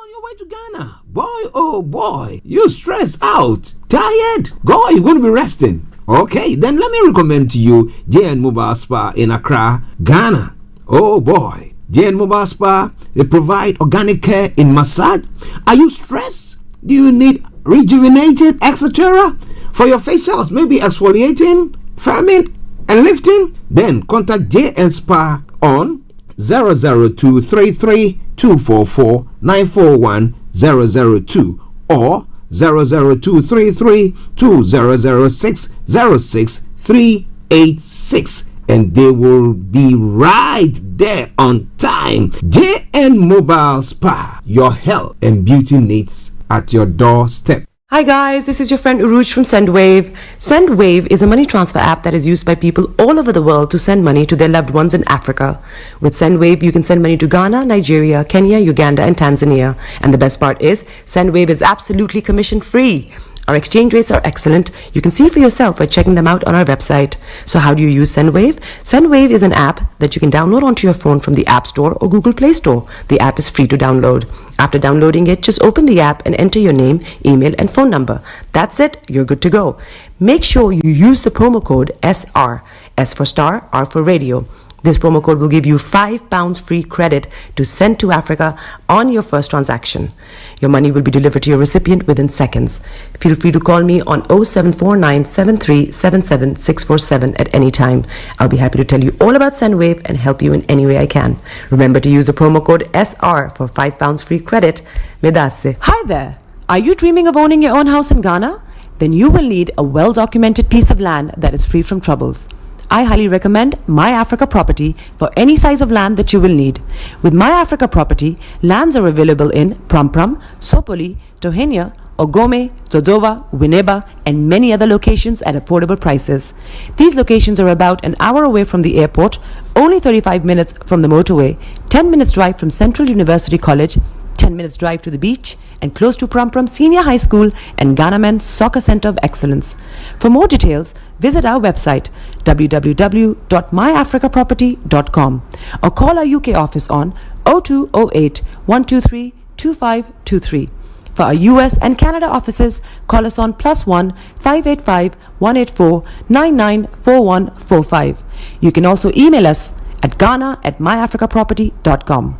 on your way to Ghana. Boy, oh boy, you stressed out, tired. Go, you're going to be resting. Okay, then let me recommend to you JN Mobile Spa in Accra, Ghana. Oh boy, JN Mobile Spa, they provide organic care in massage. Are you stressed? Do you need rejuvenated, etc.? For your facials, maybe exfoliating, firming, and lifting? Then contact JN Spa on 00233 244 941 002 or 00233 2006 06386, and they will be right there on time. JN Mobile Spa, your health and beauty needs at your doorstep. Hi guys, this is your friend Uruj from SendWave. SendWave is a money transfer app that is used by people all over the world to send money to their loved ones in Africa. With SendWave, you can send money to Ghana, Nigeria, Kenya, Uganda, and Tanzania. And the best part is, SendWave is absolutely commission free. Our exchange rates are excellent. You can see for yourself by checking them out on our website. So how do you use SendWave? SendWave is an app that you can download onto your phone from the App Store or Google Play Store. The app is free to download. After downloading it, just open the app and enter your name, email, and phone number. That's it. You're good to go. Make sure you use the promo code SR. S for Starr, R for Radio. This promo code will give you £5 free credit to send to Africa on your first transaction. Your money will be delivered to your recipient within seconds. Feel free to call me on 0749 7377 647 at any time. I'll be happy to tell you all about SendWave and help you in any way I can. Remember to use the promo code SR for £5 free credit. Medasse. Hi there. Are you dreaming of owning your own house in Ghana? Then you will need a well-documented piece of land that is free from troubles. I highly recommend My Africa Property for any size of land that you will need. With My Africa Property, lands are available in Prampram, Sopoli, Tohenia, Ogome, Dodova, Winneba, and many other locations at affordable prices. These locations are about an hour away from the airport, only 35 minutes from the motorway, 10 minutes drive from Central University College, 10 minutes drive to the beach, and close to Prampram Senior High School and Ghanaman Soccer Center of Excellence. For more details, visit our website www.myafricaproperty.com or call our UK office on 0208 123 2523. For our US and Canada offices, call us on +1 585 184 994145. You can also email us at ghana@myafricaproperty.com.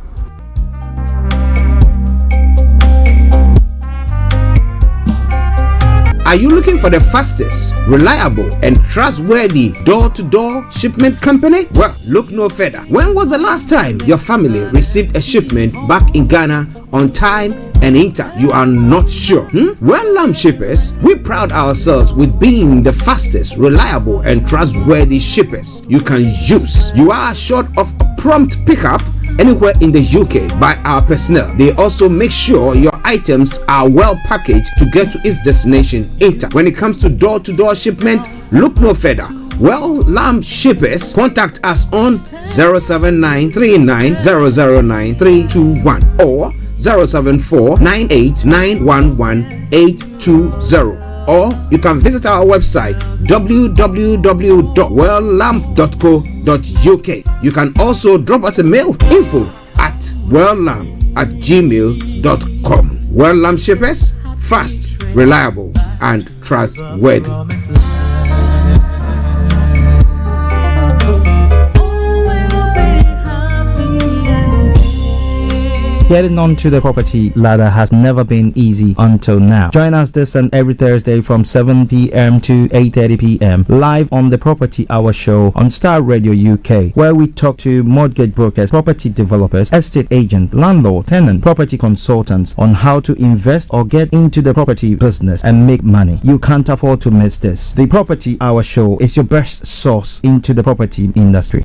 Are you looking for the fastest, reliable, and trustworthy door-to-door shipment company? Well, look no further. When was the last time your family received a shipment back in Ghana on time and in time? You are not sure? Well, Lamb Shippers, we pride ourselves with being the fastest, reliable, and trustworthy shippers you can use. You are assured of a prompt pickup anywhere in the UK by our personnel. They also make sure your items are well packaged to get to its destination in time. When it comes to door-to-door shipment, look no further. Well, Lamb Shippers, contact us on 07939009321 or 07498911820. Or you can visit our website www.welllamp.co.uk. You can also drop us a mail, info@welllamp@gmail.com. Well Lamp Shippers, fast, reliable, and trustworthy. Getting onto the property ladder has never been easy until now. Join us this and every Thursday from 7 p.m. to 8:30 p.m. live on the Property Hour Show on Starr Radio UK, where we talk to mortgage brokers, property developers, estate agents, landlord, tenant, property consultants on how to invest or get into the property business and make money. You can't afford to miss this. The Property Hour Show is your best source into the property industry.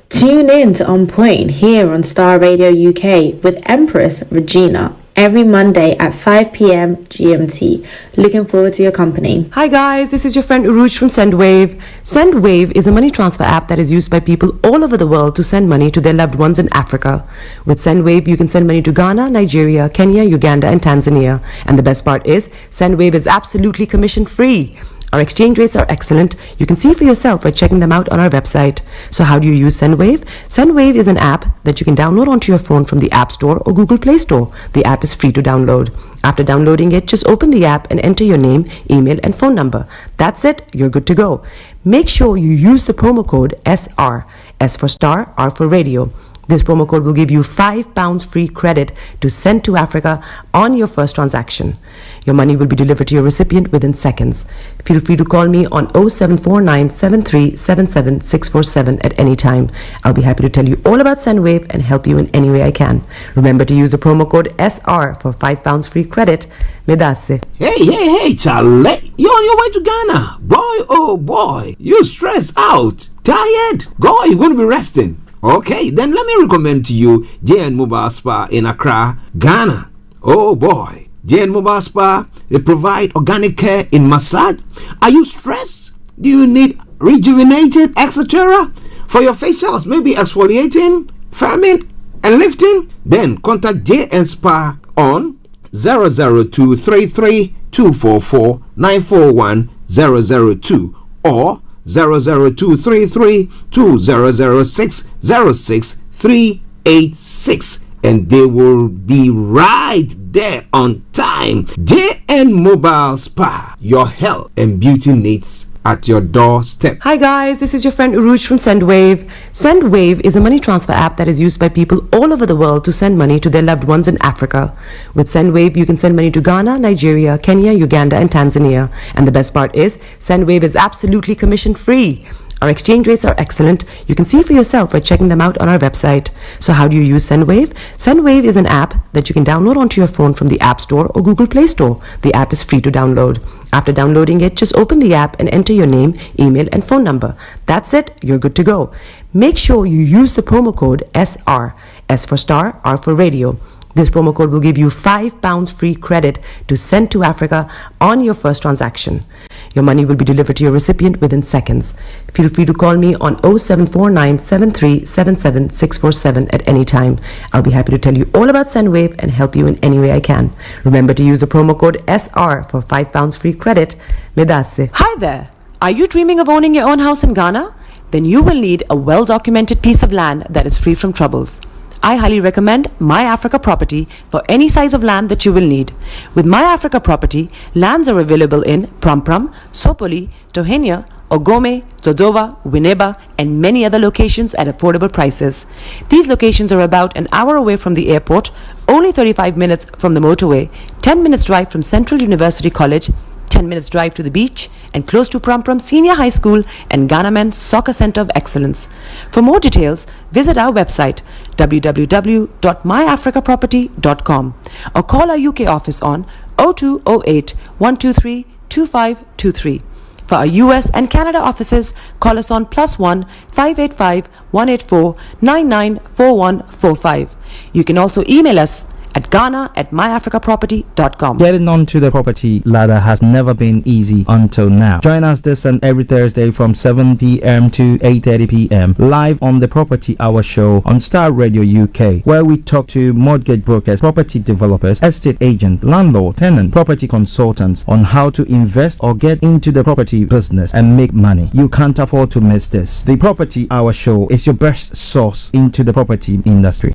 Tune in to On Point here on Starr Radio UK with Empress Regina every Monday at 5 p.m. GMT. Looking forward to your company. Hi guys, this is your friend Uruj from SendWave. SendWave is a money transfer app that is used by people all over the world to send money to their loved ones in Africa. With SendWave, you can send money to Ghana, Nigeria, Kenya, Uganda, and Tanzania. And the best part is, SendWave is absolutely commission free. Our exchange rates are excellent. You can see for yourself by checking them out on our website. So how do you use SendWave? SendWave is an app that you can download onto your phone from the App Store or Google Play Store. The app is free to download. After downloading it, just open the app and enter your name, email, and phone number. That's it. You're good to go. Make sure you use the promo code SR. S for Star, R for Radio. This promo code will give you £5 free credit to send to Africa on your first transaction. Your money will be delivered to your recipient within seconds. Feel free to call me on 0749 7377 647 at any time. I'll be happy to tell you all about SendWave and help you in any way I can. Remember to use the promo code SR for £5 free credit. Medasse. Hey, Charlie. You're on your way to Ghana. Boy, oh boy. You stressed out. Tired? Go, you're going to be resting. Okay, then let me recommend to you JN Mobile Spa in Accra, Ghana. Oh boy, JN Mobile Spa, they provide organic care in massage. Are you stressed? Do you need rejuvenated, etc.? For your facials, maybe exfoliating, firming, and lifting? Then contact JN Spa on 00233 244 941 002 or 00233 2006 06386, and they will be right there on time. JN Mobile Spa, your health and beauty needs at your doorstep. Hi guys, this is your friend Uruj from SendWave. SendWave is a money transfer app that is used by people all over the world to send money to their loved ones in Africa. With SendWave, you can send money to Ghana, Nigeria, Kenya, Uganda, and Tanzania. And the best part is, SendWave is absolutely commission free. Our exchange rates are excellent. You can see for yourself by checking them out on our website. So how do you use SendWave? SendWave is an app that you can download onto your phone from the App Store or Google Play Store. The app is free to download. After downloading it, just open the app and enter your name, email, and phone number. That's it. You're good to go. Make sure you use the promo code SR. S for Star, R for Radio. This promo code will give you £5 free credit to send to Africa on your first transaction. Your money will be delivered to your recipient within seconds. Feel free to call me on 0749 7377 647 at any time. I'll be happy to tell you all about SendWave and help you in any way I can. Remember to use the promo code SR for £5 free credit. Medasse. Hi there. Are you dreaming of owning your own house in Ghana? Then you will need a well-documented piece of land that is free from troubles. I highly recommend My Africa Property for any size of land that you will need. With My Africa Property, lands are available in Prampram, Sopoli, Tohenia, Ogome, Dodova, Winneba, and many other locations at affordable prices. These locations are about an hour away from the airport, only 35 minutes from the motorway, 10 minutes drive from Central University College, 10 minutes drive to the beach, and close to Prampram Senior High School and Ghana Men's Soccer Center of Excellence. For more details, visit our website www.myafricaproperty.com or call our UK office on 0208 123 2523. For our US and Canada offices, call us on +1 585 184 994145. You can also email us at ghana@myafricaproperty.com. Getting onto the property ladder has never been easy until now. Join us this and every Thursday from 7 p.m. to 8:30 p.m. live on the Property Hour show on Starr Radio UK, where we talk to mortgage brokers, property developers, estate agents, landlord, tenant, property consultants on how to invest or get into the property business and make money. You can't afford to miss this. The Property Hour show is your best source into the property industry.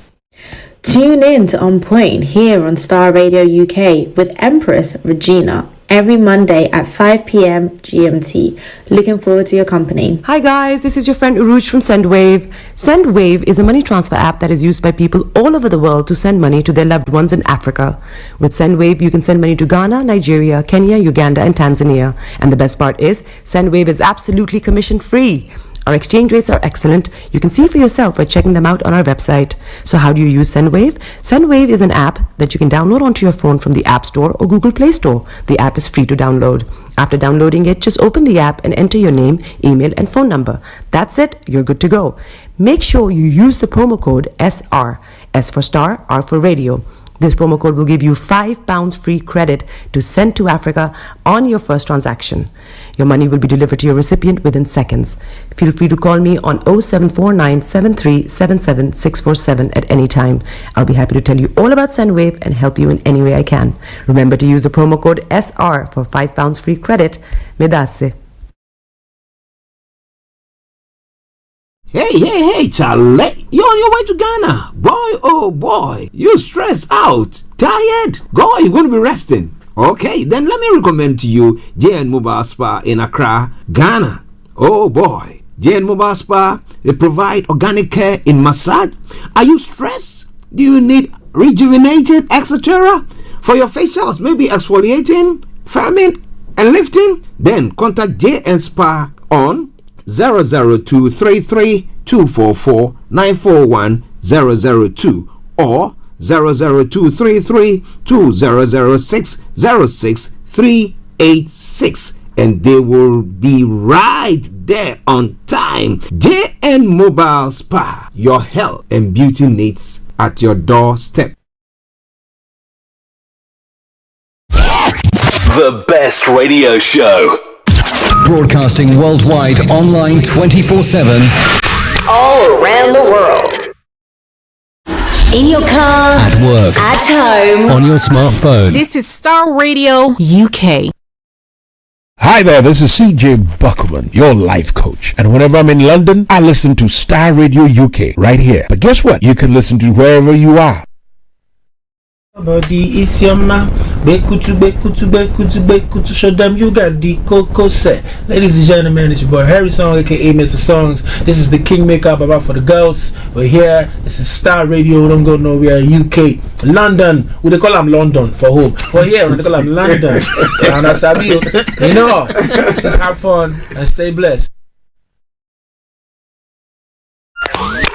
Tune in to On Point here on Starr Radio UK with Empress Regina every Monday at 5 p.m. GMT. Looking forward to your company. Hi guys, this is your friend Uruj from SendWave. SendWave is a money transfer app that is used by people all over the world to send money to their loved ones in Africa. With SendWave, you can send money to Ghana, Nigeria, Kenya, Uganda, and Tanzania. And the best part is, SendWave is absolutely commission free. Our exchange rates are excellent. You can see for yourself by checking them out on our website. So how do you use SendWave? SendWave is an app that you can download onto your phone from the App Store or Google Play Store. The app is free to download. After downloading it, just open the app and enter your name, email, and phone number. That's it. You're good to go. Make sure you use the promo code SR. S for Star, R for Radio. This promo code will give you £5 free credit to send to Africa on your first transaction. Your money will be delivered to your recipient within seconds. Feel free to call me on 0749 7377 647 at any time. I'll be happy to tell you all about SendWave and help you in any way I can. Remember to use the promo code SR for £5 free credit. Medasse. Hey, Charlie, you're on your way to Ghana. Boy, oh boy, you stressed out, tired? Go, you're going to be resting. Okay, then let me recommend to you JN Mobile Spa in Accra, Ghana. Oh boy, JN Mobile Spa, they provide organic care in massage. Are you stressed? Do you need rejuvenated, etc.? For your facials, maybe exfoliating, firming, and lifting? Then contact JN Spa on 00233 244 941 002 or 00233 2006 06386, and they will be right there on time. JN Mobile Spa, your health and beauty needs at your doorstep. The best radio show. Broadcasting worldwide, online 24/7. All around the world. In your car. At work. At home. On your smartphone. This is Starr Radio UK. Hi there, this is CJ Buckman, your life coach. And whenever I'm in London, I listen to Starr Radio UK right here. But guess what? You can listen to wherever you are. Body is your man. Bekutu, show them you got the cocoa set. Ladies and gentlemen, it's your boy Harrison, aka Mr. Songs. This is the Kingmaker Baba for the girls. We're here. This is Starr Radio. Don't go nowhere. UK, London. We they call them London for who? For here, we they call them London. And that's how you know. Just have fun and stay blessed.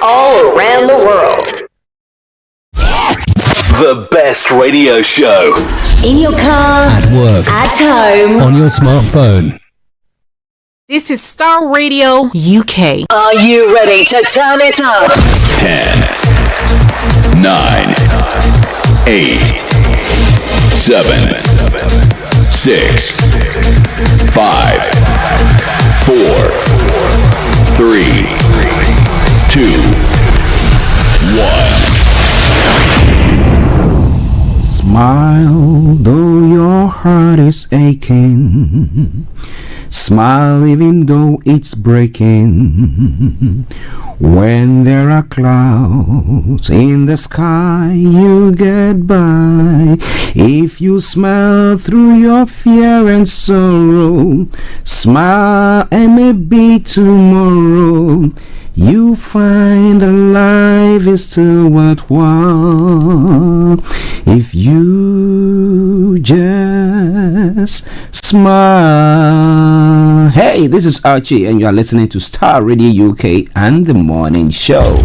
All around the world. The best radio show. In your car. At work. At home. On your smartphone. This is Starr Radio UK. Are you ready to turn it up? 10, 9, 8, 7, 6, 5, 4, 3, 2, 1. Smile, though your heart is aching. Smile, even though it's breaking. When there are clouds in the sky, you get by. If you smile through your fear and sorrow, smile and maybe tomorrow you find that life is still worthwhile if you just smile. Hey, this is Archie, and you are listening to Starr Radio UK and the Morning Show.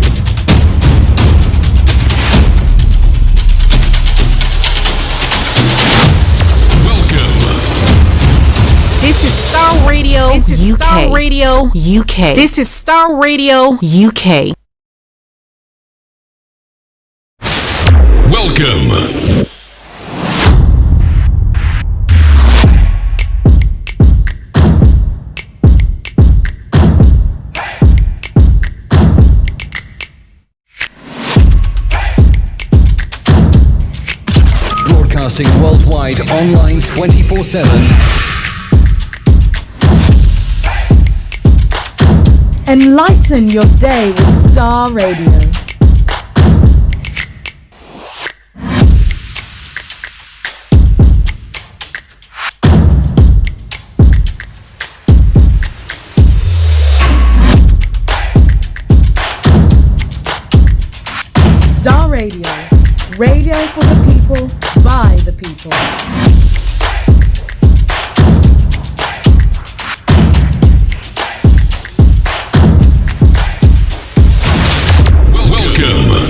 This is Starr Radio. This is UK. Starr Radio UK. This is Starr Radio UK. Welcome. Broadcasting worldwide, online 24/7. Enlighten your day with Starr Radio. Starr Radio. Radio for the people, by the people.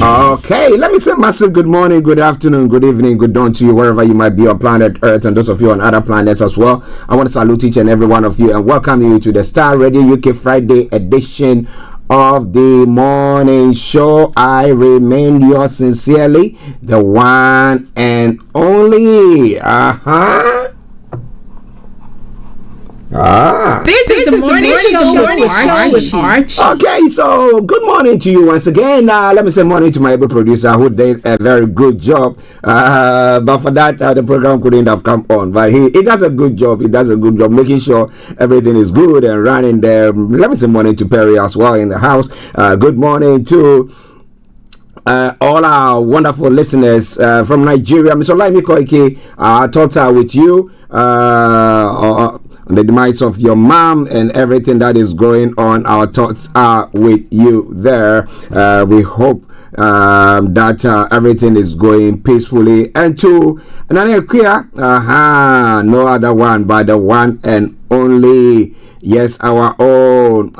Okay, let me say massive good morning, good afternoon, good evening, good dawn to you wherever you might be on planet Earth, and those of you on other planets as well. I want to salute each and every one of you and welcome you to the Starr Radio UK Friday edition of the morning show. I remain yours sincerely, the one and only. This is the morning show with Archie. Okay, so good morning to you once again. Let me say morning to my able producer who did a very good job. But for that, the program couldn't have come on. But he does a good job. He does a good job making sure everything is good and running there. Let me say morning to Perry as well in the house. Good morning to all our wonderful listeners from Nigeria. Mr. Laimi Koike, our thoughts are with you. On the demise of your mom and everything that is going on, our thoughts are with you there. We hope that everything is going peacefully. And to no other one but the one and only, yes, our own,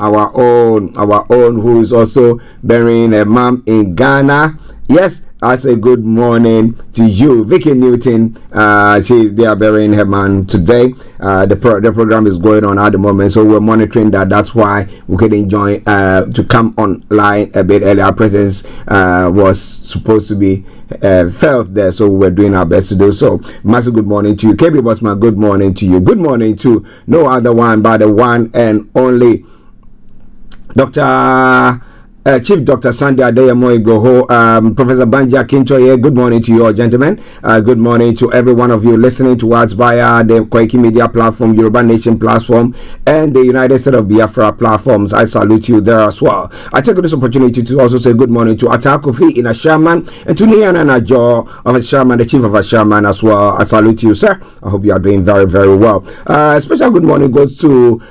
who is also burying a mom in Ghana. Yes, I say good morning to you, Vicky Newton. They are burying her man today. The program is going on at the moment, so we're monitoring that. That's why we couldn't join to come online a bit earlier. Our presence was supposed to be felt there, so we're doing our best to do so. Massive good morning to you, KB Bosman. Good morning to you. Good morning to no other one but the one and only Dr. Chief Dr. Sandy Adeyemo Igoho, Professor Banja Kintoye. Good morning to you all, gentlemen. Good morning to every one of you listening to us via the Koiki Media platform, Yoruba Nation platform, and the United States of Biafra platforms. I salute you there as well. I take this opportunity to also say good morning to Atakofi in Ashaman and to Niana Najo of Ashaman, the Chief of Ashaman as well. I salute you, sir. I hope you are doing very, very well. Special good morning goes to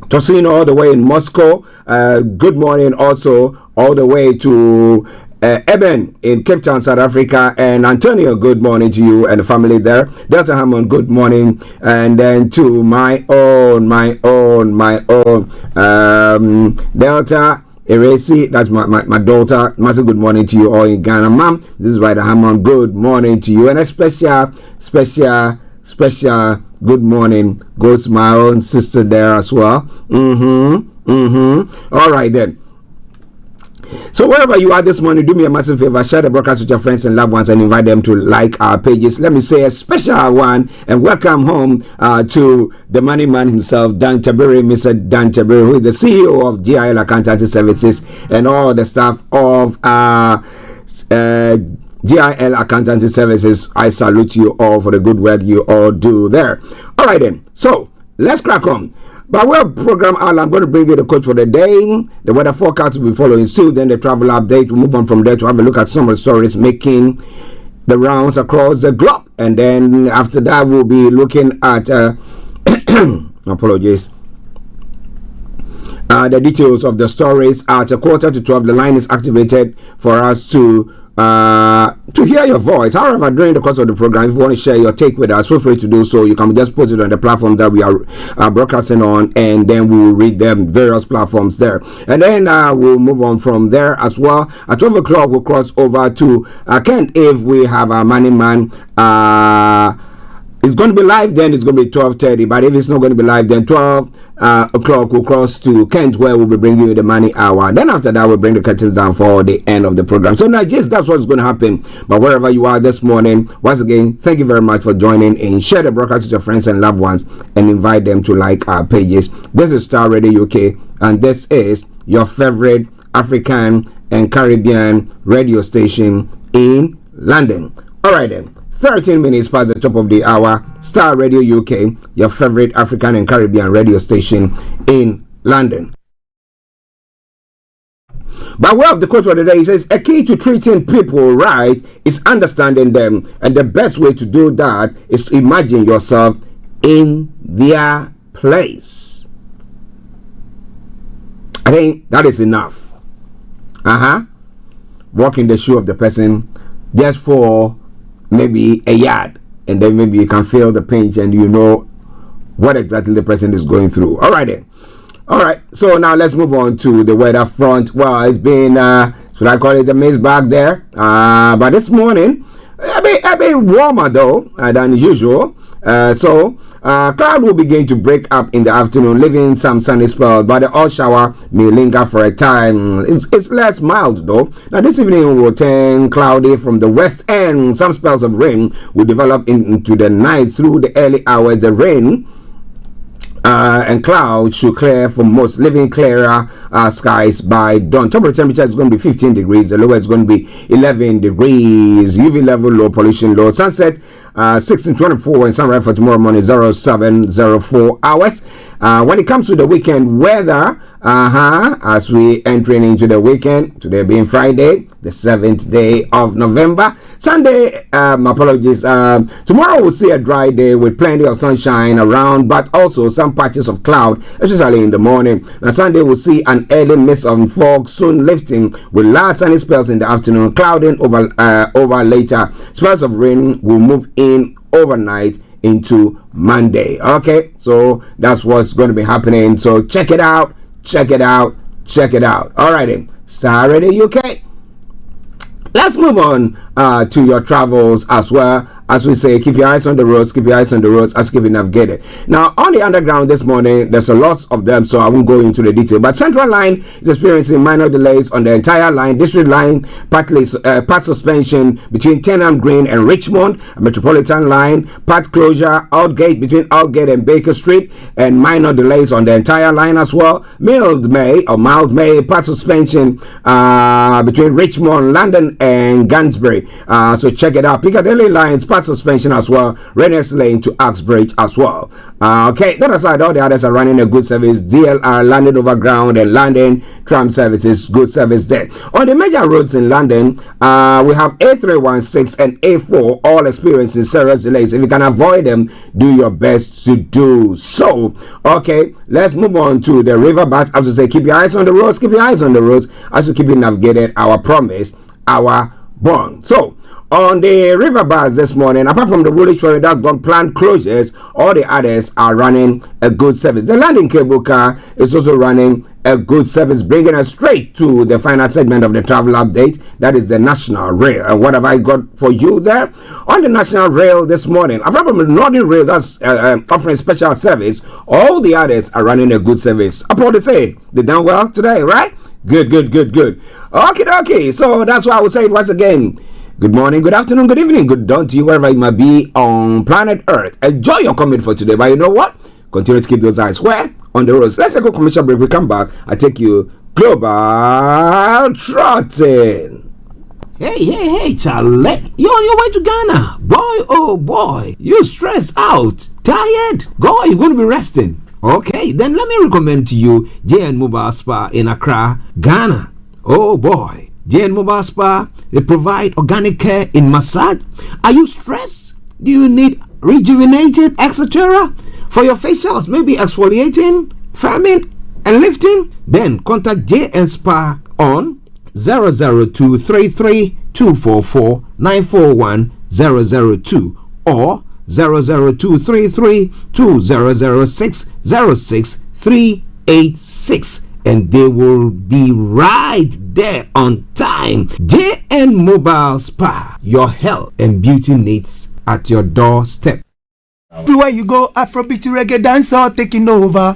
Tosino all the way in Moscow. Good morning also all the way to Eben in Cape Town, South Africa. And Antonio, good morning to you and the family there. Delta Hammond, good morning. And then to my own Delta Eresi, that's my daughter. Massive good morning to you all in Ghana. Mom, this is Ryder Hammond. Good morning to you. And a special good morning goes to my own sister there as well. All right then. So wherever you are this morning, do me a massive favor, share the broadcast with your friends and loved ones and invite them to like our pages. Let me say a special one and welcome home to the money man himself, Dan Tabiri, Mr. Dan Tabiri, who is the CEO of GIL Accountancy Services and all the staff of GIL Accountancy Services. I salute you all for the good work you all do there. All right then, so let's crack on. By way of program, I'm going to bring you the quote for the day. The weather forecast will be following soon. Then the travel update. We'll move on from there to have a look at some of the stories making the rounds across the globe. And then after that, we'll be looking at apologies. The details of the stories at 11:45. The line is activated for us to hear your voice. However, during the course of the program, if you want to share your take with us, feel free to do so. You can just post it on the platform that we are broadcasting on, and then we will read them, various platforms there. And then we'll move on from there as well. At 12 o'clock, we'll cross over to Kent if we have a money man. It's going to be live, then it's going to be 12:30. But if it's not going to be live, then 12 o'clock we'll cross to Kent, where we'll be bringing you the money hour. Then after that, we'll bring the curtains down for the end of the program. So now, yes, that's what's going to happen. But wherever you are this morning, once again, thank you very much for joining in. Share the broadcast with your friends and loved ones and invite them to like our pages. This is Starr Radio UK, and this is your favorite African and Caribbean radio station in London. All right then. 13 minutes past the top of the hour. Starr Radio UK, your favorite African and Caribbean radio station in London. By way of the quote for the day, he says, a key to treating people right is understanding them. And the best way to do that is to imagine yourself in their place. I think that is enough. Walk in the shoe of the person just for maybe a yard, and then maybe you can feel the pinch and you know what exactly the person is going through. All right then. All right, so now let's move on to the weather front. Well, it's been should I call it a mist back there, but this morning a bit warmer though than usual. So Cloud will begin to break up in the afternoon, leaving some sunny spells, but the odd shower may linger for a time. It's less mild though. Now this evening will turn cloudy from the west, and some spells of rain will develop into the night. Through the early hours, the rain and clouds should clear for most, leaving clearer skies by dawn. Temperature is going to be 15 degrees. The lower is going to be 11 degrees. UV level low, pollution low. Sunset 16:24 and sunrise for tomorrow morning 07:04 hours. When it comes to the weekend weather, as we entering into the weekend, today being Friday, the 7th day of November. Sunday, apologies. Tomorrow we'll see a dry day with plenty of sunshine around, but also some patches of cloud, especially in the morning. Now Sunday we'll see an early mist of fog, soon lifting with large sunny spells in the afternoon, clouding over later. Spells of rain will move in overnight into Monday. Okay, so that's what's going to be happening. So check it out. All right, then. Star Radio UK. Let's move on to your travels as well. As we say, keep your eyes on the roads, as keep it navigated. Now, on the underground this morning, there's a lot of them, so I won't go into the detail. But Central Line is experiencing minor delays on the entire line. District Line, part suspension between Tenham Green and Richmond. Metropolitan Line, part closure, Aldgate between Aldgate and Baker Street, and minor delays on the entire line as well. Mild May, part suspension between Richmond, London, and Gansbury. So check it out. Piccadilly Lines, part suspension as well. Rennes Lane to Uxbridge as well. Okay, that aside, all the others are running a good service. DLR, London Overground, and London Tram Services, good service there. On the major roads in London, we have A316 and A4 all experiencing serious delays. If you can avoid them, do your best to do so. Okay, let's move on to the river bus. As we say, keep your eyes on the roads, as we keep it navigated, our promise, our bond. So, on the river bars this morning, apart from the Woolwich Ferry that's got planned closures, all the others are running a good service. The landing cable car is also running a good service, bringing us straight to the final segment of the travel update. That is the National Rail. And what have I got for you there? On the National Rail this morning, apart from the Northern Rail that's offering special service, all the others are running a good service. Upon to say, they done well today, right? Good. Okay. So that's why I will say it once again. Good morning, good afternoon, good evening, good dawn to you wherever you might be on planet Earth. Enjoy your commute for today, but you know what? Continue to keep those eyes where? On the roads. Let's take a commercial break. We come back. I take you global trotting. Hey, Charlie. You're on your way to Ghana. Boy, oh boy. You stressed out. Tired? Go, you're going to be resting. Okay, then let me recommend to you JN Mobile Spa in Accra, Ghana. Oh boy. JN Mobile Spa, they provide organic care in massage. Are you stressed? Do you need rejuvenated, etc.? For your facials, maybe exfoliating, firming, and lifting? Then contact JN Spa on 00233244941 or 00233200606 and they will be right there on time. JN Mobile Spa, your health and beauty needs at your doorstep. Everywhere you go, Afrobeat reggae dancehall taking over.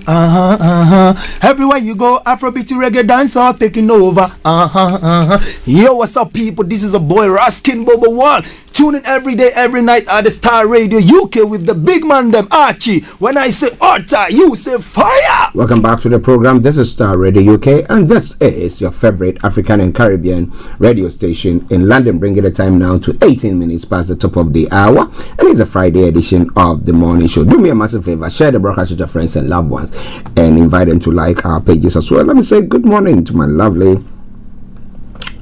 Everywhere you go, Afrobeat reggae dancehall taking over. Yo, what's up, people? This is a boy Raskin Bobo One. Tune in every day, every night at the Star Radio UK with the big man them Archie. When I say Orta, you say fire. Welcome back to the program. This is Star Radio UK, and this is your favorite African and Caribbean radio station in London, bringing the time now to 18 minutes past the top of the hour, and it's a Friday edition of the morning show. Do me a massive favor, share the broadcast with your friends and loved ones, and invite them to like our pages as well. Let me say good morning to my lovely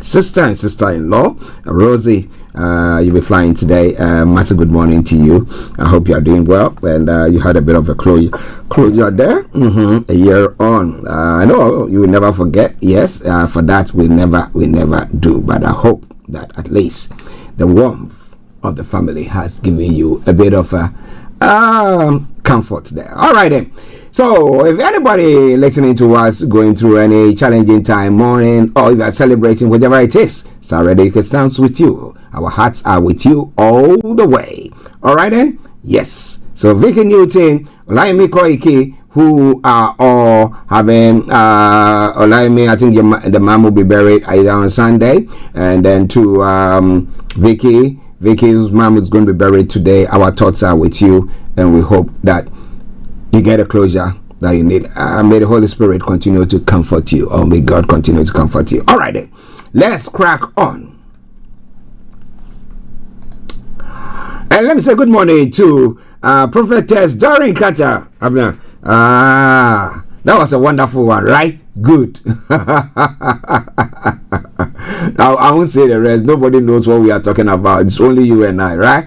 sister and sister-in-law, Rosie. You'll be flying today. Matter, good morning to you. I hope you are doing well, and you had a bit of a closure there. A year on. I know you will never forget. Yes, for that we never do. But I hope that at least the warmth of the family has given you a bit of a comfort there. All right then. So, if anybody listening to us going through any challenging time, morning, or if you are celebrating whatever it is, Star Radio UK stands with you. Our hearts are with you all the way. All right then? Yes. So Vicky Newton, Olaimi Koike, who are all having Olaimi, I think the mom will be buried either on Sunday, and then to Vicky's mom is going to be buried today. Our thoughts are with you, and we hope that you get a closure that you need. May the Holy Spirit continue to comfort you, or may God continue to comfort you. All right then, let's crack on. And let me say good morning to Prophetess Doreen Carter. That was a wonderful one, right? Good. I won't say the rest. Nobody knows what we are talking about. It's only you and I, right?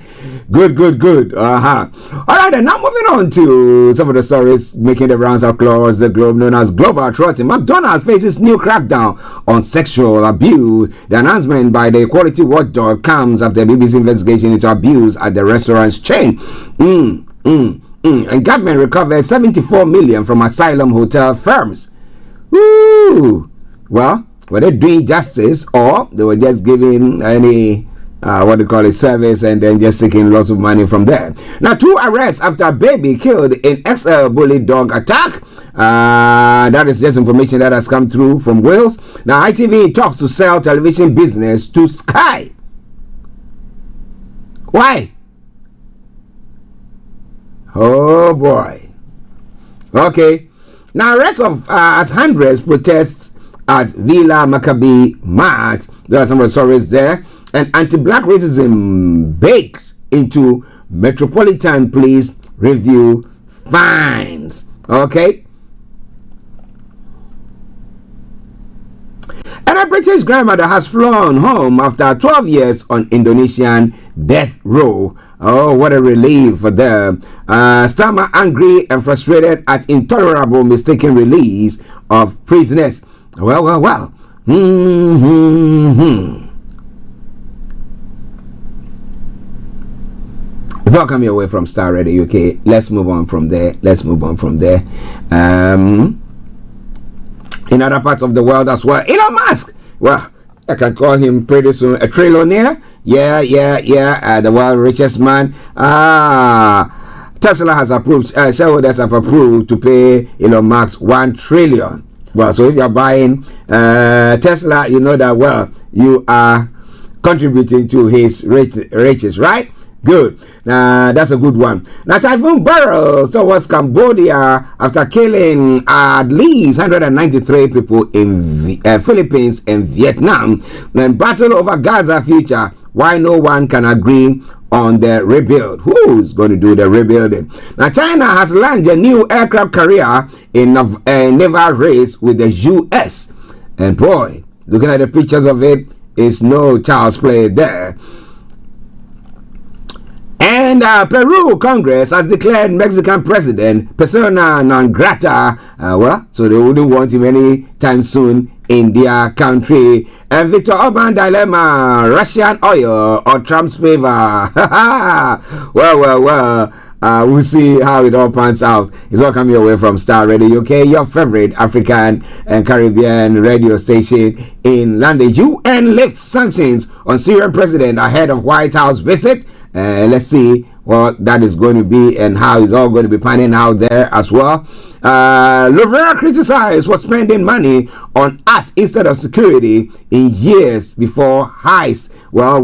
Good. All right, and now moving on to some of the stories making the rounds across the globe, known as global trotting. McDonald's faces new crackdown on sexual abuse. The announcement by the Equality Watchdog comes after BBC investigation into abuse at the restaurant's chain. And government recovered 74 million from asylum hotel firms. Ooh. Well, were they doing justice, or they were just giving any service and then just taking lots of money from there? Now, 2 arrests after a baby killed in XL bully dog attack. That is just information that has come through from Wales. Now, ITV talks to sell television business to Sky. Why? Oh boy. Okay. Now, rest of as hundreds protests at Villa Maccabi March. There are some of the stories there. And anti-black racism baked into Metropolitan Police review fines. Okay. And a British grandmother has flown home after 12 years on Indonesian death row. Oh, what a relief for them. Starr angry and frustrated at intolerable mistaken release of prisoners. Well. It's all coming away from Starr Radio UK. Let's move on from there. In other parts of the world as well, Elon Musk. Well, I can call him pretty soon a trillionaire. Yeah. The world's richest man. Tesla has approved, shareholders have approved to pay Elon Musk $1 trillion. Well, so if you're buying Tesla, you know that, well, you are contributing to his riches, right? Good. That's a good one. Now, typhoon barrels towards Cambodia after killing at least 193 people in Philippines and Vietnam. Then battle over Gaza future. Why no one can agree on the rebuild? Who's going to do the rebuilding? Now, China has launched a new aircraft carrier in a naval race with the U.S. And boy, looking at the pictures of it, it's no child's play there. And Peru Congress has declared Mexican president persona non grata. So they wouldn't want him anytime soon in their country. And Victor Orban dilemma: Russian oil or Trump's favor? Well. We'll see how it all pans out. It's all coming away from Starr Radio UK, your favorite African and Caribbean radio station in London. UN lifts sanctions on Syrian president ahead of White House visit. Let's see what that is going to be and how it's all going to be panning out there as well. Lovera criticized for spending money on art instead of security in years before heist. Well.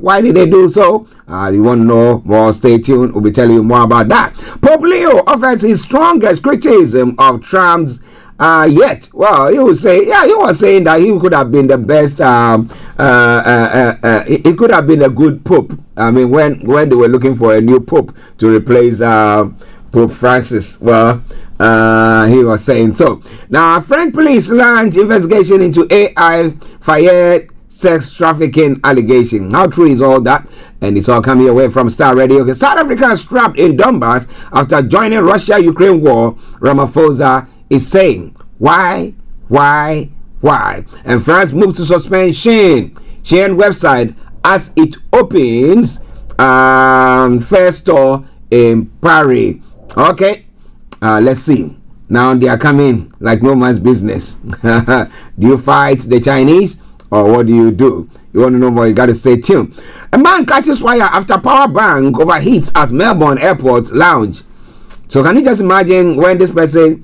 Why did they do so? You want to know more? Stay tuned. We'll be telling you more about that. Pope Leo offers his strongest criticism of Trump's yet. Well, he was saying that he could have been the best. He could have been a good pope. I mean, when they were looking for a new pope to replace Pope Francis, well, he was saying so. Now, French police launched investigation into AI fired sex trafficking allegation. How true is all that? And it's all coming away from Starr Radio. Okay, South Africa is trapped in Donbass after joining Russia-Ukraine war. Ramaphosa is saying, why? And France moves to suspend Shein website as it opens first store in Paris. Okay, let's see. Now they are coming like no man's business. Do you fight the Chinese or what do? You want to know more, you got to stay tuned. A man catches fire after power bank overheats at Melbourne Airport lounge. So can you just imagine when this person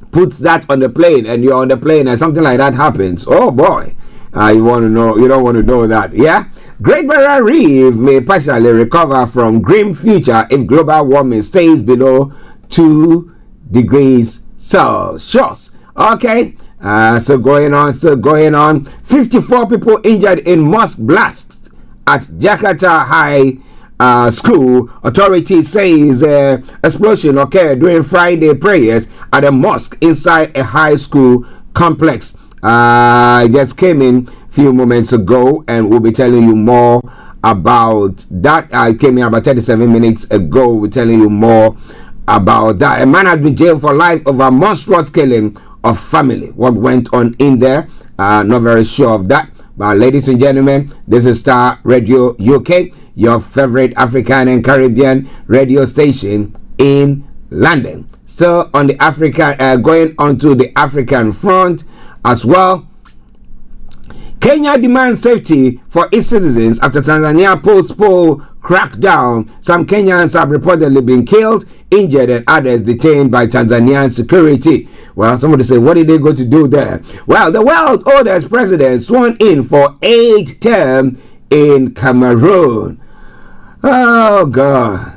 puts that on the plane and you're on the plane and something like that happens? Oh boy, you want to know, you don't want to know that. Yeah, Great Barrier Reef may partially recover from grim future if global warming stays below 2 degrees Celsius. Okay, so going on. 54 people injured in mosque blast at Jakarta High School. Authorities says explosion occurred during Friday prayers at a mosque inside a high school complex. Just came in a few moments ago, and we'll be telling you more about that. I came in about 37 minutes ago. We're telling you more about that. A man has been jailed for life over monstrous killing of family. What went on in there? Not very sure of that. But ladies and gentlemen, this is Star Radio UK, your favorite African and Caribbean radio station in London. So on the African, going on to the African front as well. Kenya demands safety for its citizens after Tanzania post-poll crackdown. Some Kenyans have reportedly been killed, injured, and others detained by Tanzanian security. Well, somebody say, what did they go to do there? Well, the world's oldest president sworn in for 8 terms in Cameroon. Oh, God.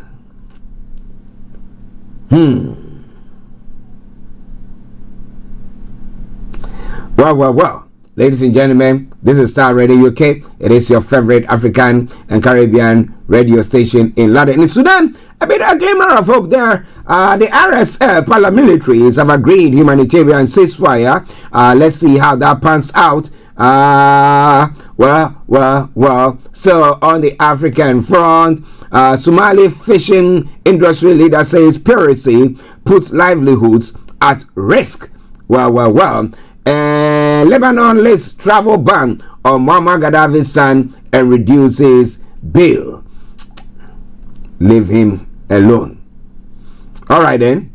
Well. Ladies and gentlemen, this is Star Radio UK. It is your favorite African and Caribbean radio station in London. In Sudan, a bit of glimmer of hope there. The RSF paramilitaries have agreed humanitarian ceasefire. Let's see how that pans out. Well. So on the African front, Somali fishing industry leader says piracy puts livelihoods at risk. Well. And Lebanon lifts travel ban on Muammar Gaddafi's son and reduces bail. Leave him alone. All right then.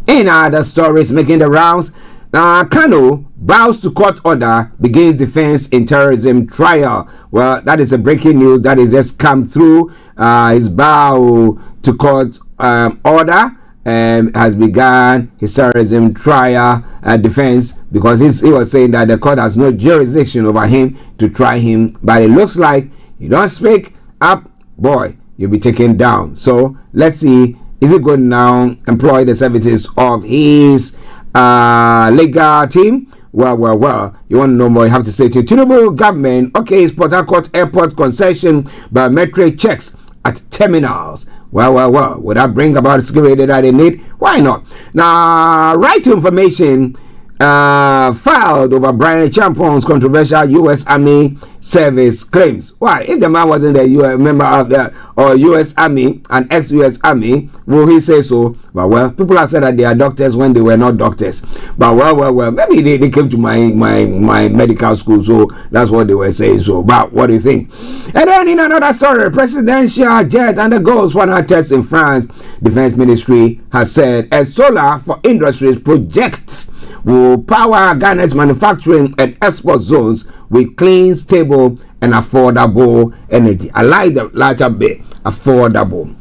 In other stories making the rounds, Kano bows to court order, begins defense in terrorism trial. Well, that is a breaking news that has just come through. His bow to court order has begun his terrorism trial defense, because he was saying that the court has no jurisdiction over him to try him. But it looks like you don't speak up, boy, you'll be taken down. So let's see, is he going to now employ the services of his legal team? Well. You want to know more, you have to say to Tinubu government, okay, Port Harcourt Airport concession biometric checks at terminals. Well. Would that bring about the security that they need? Why not? Now, right to information filed over Brian Champon's controversial U.S. Army service claims. Why? If the man wasn't a member of the U.S. Army, an ex-U.S. Army, will he say so? But well, people have said that they are doctors when they were not doctors. But well, maybe they came to my medical school, so that's what they were saying. So, but what do you think? And then in another story, presidential jet undergoes final test in France. Defense Ministry has said a solar for industries project will power Ghana's manufacturing and export zones with clean, stable, and affordable energy. I like the latter bit, affordable.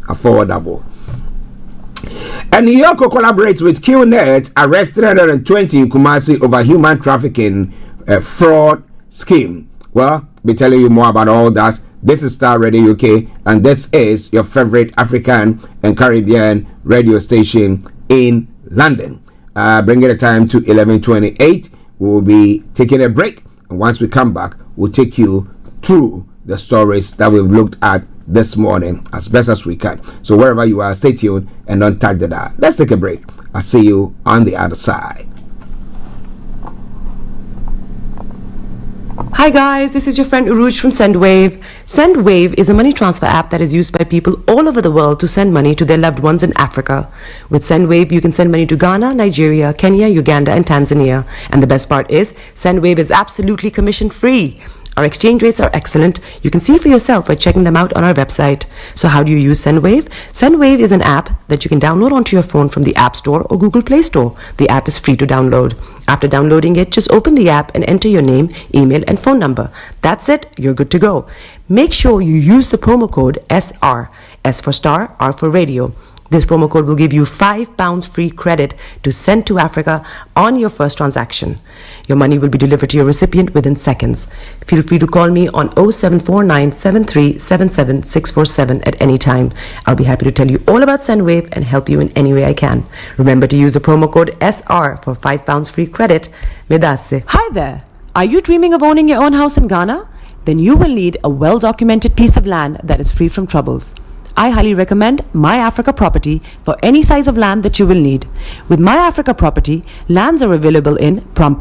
And Yoko collaborates with QNet, arrest 320 in Kumasi over human trafficking fraud scheme. Well, I'll be telling you more about all that. This is Star Radio UK, and this is your favorite African and Caribbean radio station in London. Bringing the time to 11:28. We'll be taking a break, and once we come back, we'll take you through the stories that we've looked at this morning as best as we can. So wherever you are, stay tuned and don't touch the dial. Let's take a break. I'll see you on the other side. Hi guys, this is your friend Uruj from SendWave. SendWave is a money transfer app that is used by people all over the world to send money to their loved ones in Africa. With SendWave, you can send money to Ghana, Nigeria, Kenya, Uganda, and Tanzania. And the best part is, SendWave is absolutely commission free. Our exchange rates are excellent. You can see for yourself by checking them out on our website. So how do you use SendWave? SendWave is an app that you can download onto your phone from the App Store or Google Play Store. The app is free to download. After downloading it, just open the app and enter your name, email, and phone number. That's it. You're good to go. Make sure you use the promo code SR. S for Star, R for Radio. This promo code will give you £5 free credit to send to Africa on your first transaction. Your money will be delivered to your recipient within seconds. Feel free to call me on 0749 7377 647 at any time. I'll be happy to tell you all about SendWave and help you in any way I can. Remember to use the promo code SR for £5 free credit. Medasse. Hi there. Are you dreaming of owning your own house in Ghana? Then you will need a well-documented piece of land that is free from troubles. I highly recommend My Africa Property for any size of land that you will need. With My Africa Property, lands are available in Pram,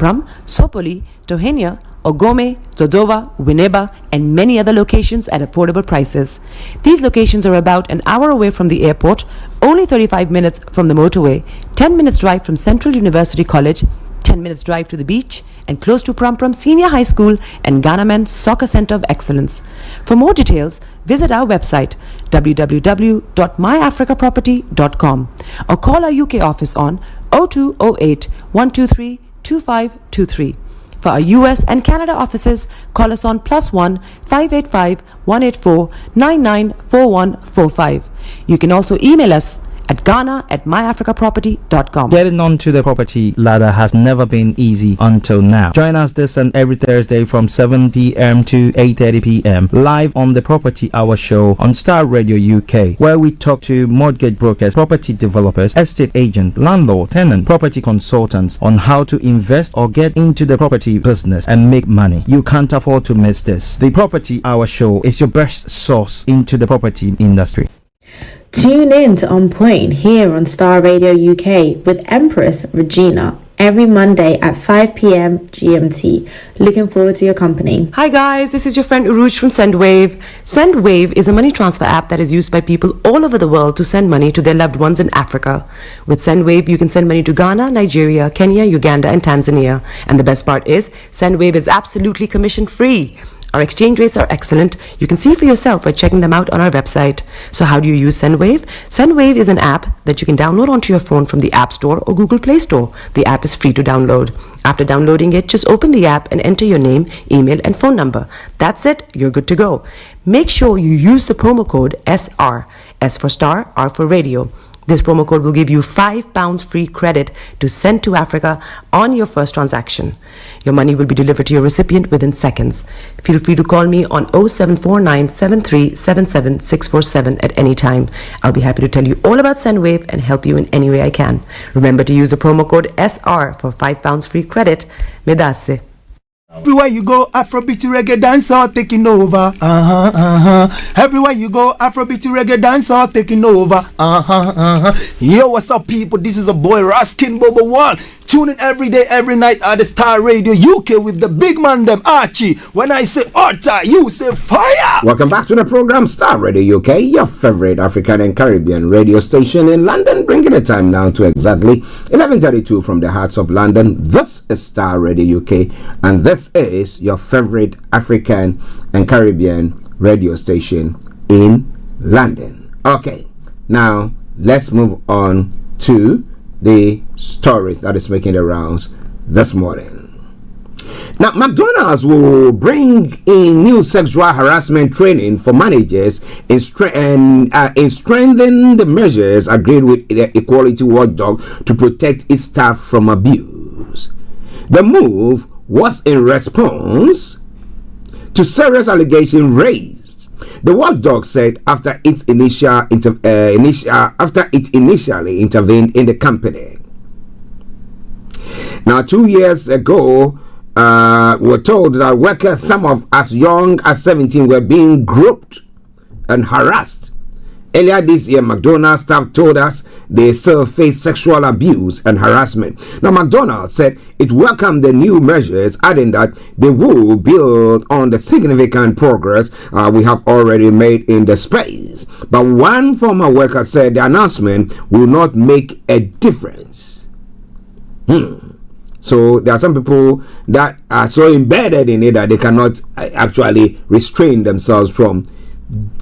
Sopoli, Tohenia, Ogome, Dodova, Winneba, and many other locations at affordable prices. These locations are about an hour away from the airport, only 35 minutes from the motorway, 10 minutes drive from Central University College, 10 minutes drive to the beach, and close to Pram Senior High School and Ghana Men's Soccer Center of Excellence. For more details, visit our website www.myafricaproperty.com or call our UK office on 0208 123 2523. For our US and Canada offices, call us on +1 585 184 994145. You can also email us at ghana@myafricaproperty.com. Getting onto the property ladder has never been easy until now. Join us this and every Thursday from 7 p.m. to 8:30 p.m. live on the Property Hour show on Star Radio UK, where we talk to mortgage brokers, property developers, estate agents, landlord, tenant, property consultants on how to invest or get into the property business and make money. You can't afford to miss this. The Property Hour show is your best source into the property industry. Tune in to On Point here on Star Radio UK with Empress Regina every Monday at 5 p.m. GMT. Looking forward to your company. Hi guys, this is your friend Uruj from SendWave. SendWave is a money transfer app that is used by people all over the world to send money to their loved ones in Africa. With SendWave, you can send money to Ghana, Nigeria, Kenya, Uganda, and Tanzania. And the best part is, SendWave is absolutely commission free. Our exchange rates are excellent. You can see for yourself by checking them out on our website. So how do you use SendWave? SendWave is an app that you can download onto your phone from the App Store or Google Play Store. The app is free to download. After downloading it, just open the app and enter your name, email, and phone number. That's it. You're good to go. Make sure you use the promo code SR. S for Star, R for Radio. This promo code will give you £5 free credit to send to Africa on your first transaction. Your money will be delivered to your recipient within seconds. Feel free to call me on 0749 7377 647 at any time. I'll be happy to tell you all about SendWave and help you in any way I can. Remember to use the promo code SR for £5 free credit. Medasse. Everywhere you go, Afrobeat reggae dancehall taking over. Everywhere you go, Afrobeat reggae dancehall taking over. Yo, what's up, people? This is a boy Raskin Bobo One. Tune in every day, every night at the Star Radio UK with the big man them Archie. When I say order, you say fire. Welcome back to the program Star Radio UK, your favorite African and Caribbean radio station in London, bringing the time down to exactly 11:32 from the hearts of London. This is Star Radio UK, and this is your favorite African and Caribbean radio station in London. Okay, now let's move on to the stories that is making the rounds this morning. Now, McDonald's will bring in new sexual harassment training for managers in strengthening the measures agreed with the Equality Watchdog to protect its staff from abuse. The move was in response to serious allegations raised. The watchdog said after it initially intervened in the company. Now, 2 years ago, we're told that workers, some of as young as 17, were being groped and harassed. Earlier this year, McDonald's staff told us they still face sexual abuse and harassment. Now, McDonald's said it welcomed the new measures, adding that they will build on the significant progress we have already made in the space. But one former worker said the announcement will not make a difference. So there are some people that are so embedded in it that they cannot actually restrain themselves from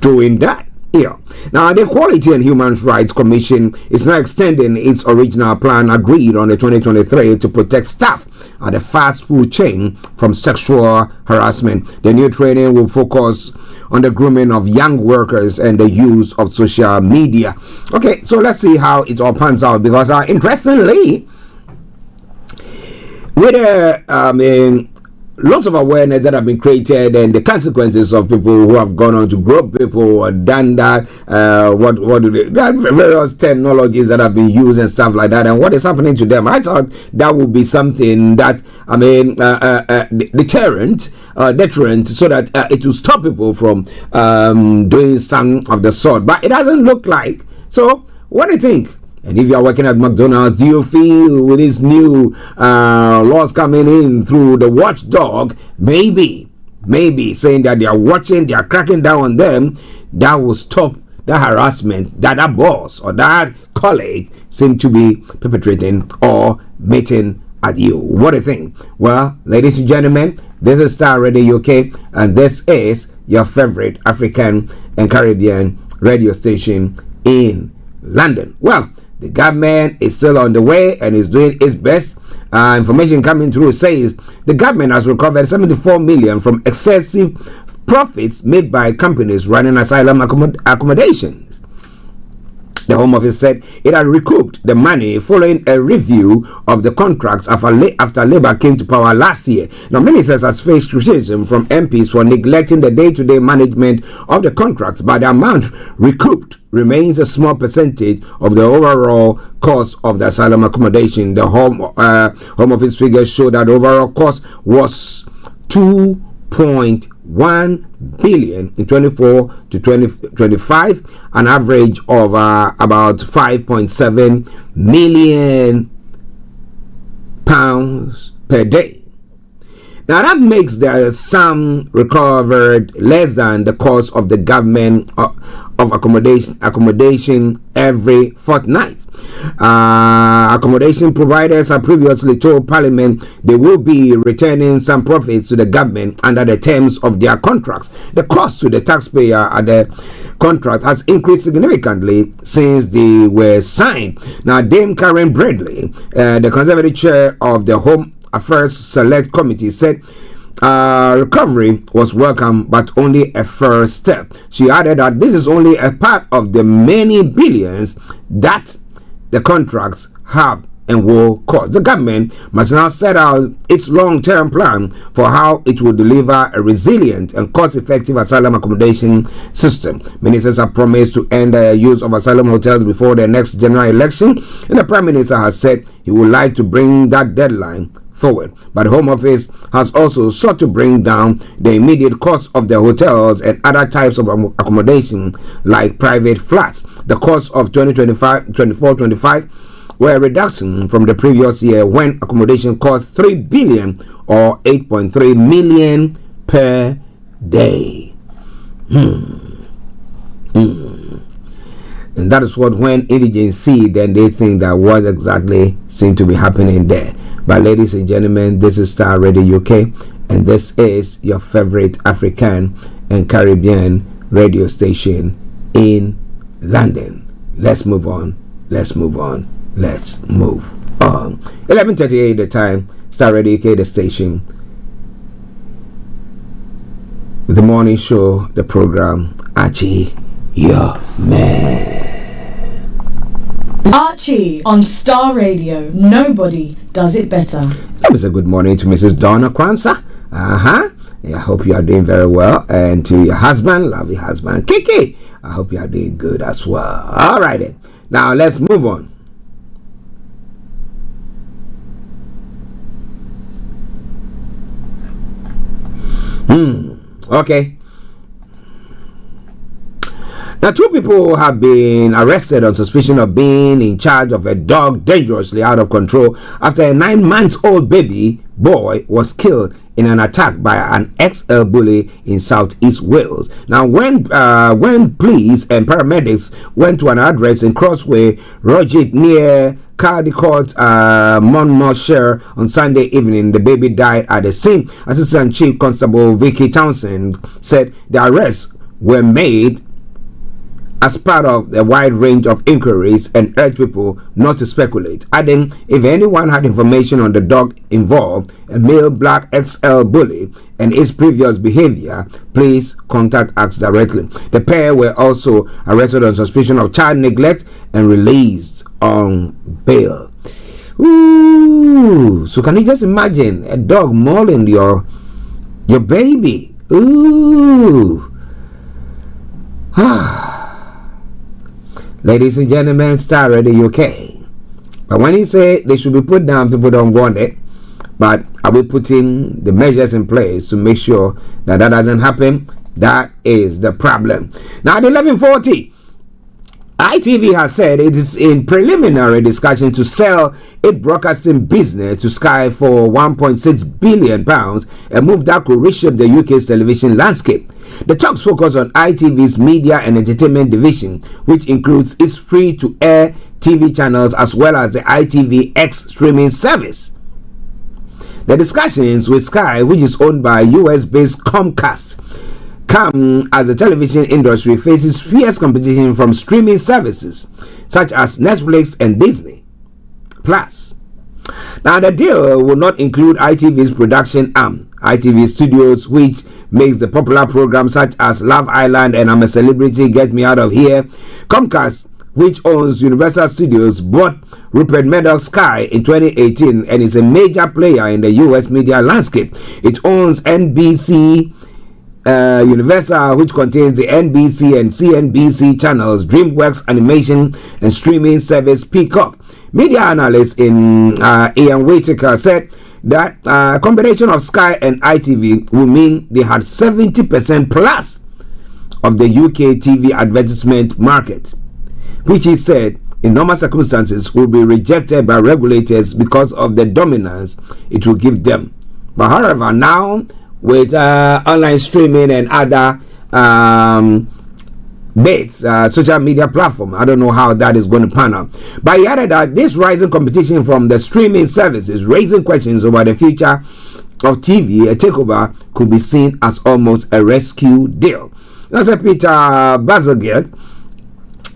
doing that. Yeah. Now, the Equality and Human Rights Commission is now extending its original plan agreed on the 2023 to protect staff at the fast food chain from sexual harassment. The new training will focus on the grooming of young workers and the use of social media. Okay, so let's see how it all pans out, because interestingly, with lots of awareness that have been created and the consequences of people who have gone on to grow people or done that, what do they got, various technologies that have been used and stuff like that, and what is happening to them. I thought that would be something that deterrent, so that it will stop people from doing some of the sort, but it doesn't look like. So what do you think? And if you are working at McDonald's, do you feel with these new laws coming in through the watchdog, maybe saying that they are watching, they are cracking down on them, that will stop the harassment that that boss or that colleague seem to be perpetrating or meting at you? What do you think? Well, ladies and gentlemen, this is Starr Radio UK, and this is your favorite African and Caribbean radio station in London. Well, the government is still on the way and is doing its best. Information coming through says the government has recovered 74 million from excessive profits made by companies running asylum accommodations. The Home Office said it had recouped the money following a review of the contracts after Labour came to power last year. Now, ministers has faced criticism from MPs for neglecting the day-to-day management of the contracts, but the amount recouped remains a small percentage of the overall cost of the asylum accommodation. The Home Office figures show that overall cost was 2.1 billion in 24 to 2025, an average of about 5.7 million pounds per day. Now that makes the sum recovered less than the cost of the government of accommodation every fortnight. Accommodation providers have previously told Parliament they will be returning some profits to the government under the terms of their contracts. The cost to the taxpayer at the contract has increased significantly since they were signed. Now, Dame Karen Bradley, the Conservative chair of the Home Affairs Select Committee, said recovery was welcome but only a first step. She added that this is only a part of the many billions that the contracts have and will cost. The government must now set out its long-term plan for how it will deliver a resilient and cost-effective asylum accommodation system. Ministers have promised to end the use of asylum hotels before the next general election, and the Prime Minister has said he would like to bring that deadline forward. But the Home Office has also sought to bring down the immediate cost of the hotels and other types of accommodation like private flats. The cost of 24-25 were a reduction from the previous year when accommodation cost 3 billion or 8.3 million per day. And that is what when indigents see, then they think that what exactly seems to be happening there. But ladies and gentlemen, this is Starr Radio UK, and this is your favorite African and Caribbean radio station in London. Let's move on. 11:38 the time. Starr Radio UK, the station. The morning show, the program, Archie, your man. Archie on Starr Radio. Nobody does it better. That was a good morning to Mrs. Donna Kwanzaa. I hope you are doing very well. And to your husband, lovely husband, Kiki, I hope you are doing good as well. All right then. Now let's move on. Okay. Now, 2 people have been arrested on suspicion of being in charge of a dog dangerously out of control after a 9-month-old baby boy was killed in an attack by an ex-air bully in southeast Wales. Now, when police and paramedics went to an address in Crossway, Rogit near Caldecott, Monmouthshire on Sunday evening. The baby died at the scene. Assistant Chief Constable Vicky Townsend said the arrests were made as part of the wide range of inquiries and urged people not to speculate, adding if anyone had information on the dog involved, a male black XL bully, and its previous behavior, please contact us directly. The pair were also arrested on suspicion of child neglect and released on bail. Ooh, so can you just imagine a dog mauling your baby? Ooh. Ladies and gentlemen, Starr Radio UK. But when he say they should be put down, people don't want it. But are we putting the measures in place to make sure that doesn't happen? That is the problem. Now at 11:40, ITV has said it is in preliminary discussion to sell its broadcasting business to Sky for £1.6 billion, a move that could reshape the UK's television landscape. The talks focus on ITV's media and entertainment division, which includes its free-to-air TV channels as well as the ITVX streaming service. The discussions with Sky, which is owned by US-based Comcast, come as the television industry faces fierce competition from streaming services such as Netflix and Disney Plus. Now, the deal will not include ITV's production arm, ITV Studios, which makes the popular programs such as Love Island and I'm a Celebrity, Get Me Out of Here. Comcast, which owns Universal Studios, bought Rupert Murdoch's Sky in 2018 and is a major player in the US media landscape. It owns NBC Universal, which contains the NBC and CNBC channels, DreamWorks animation and streaming service Peacock. Media analyst Ian Whitaker said that a combination of Sky and ITV will mean they had 70% plus of the UK TV advertisement market, which he said in normal circumstances will be rejected by regulators because of the dominance it will give them. But however, now with online streaming and other social media platform, I don't know how that is going to pan out. But he added that this rising competition from the streaming services raising questions over the future of TV. A takeover could be seen as almost a rescue deal. That's Peter Bazalgette,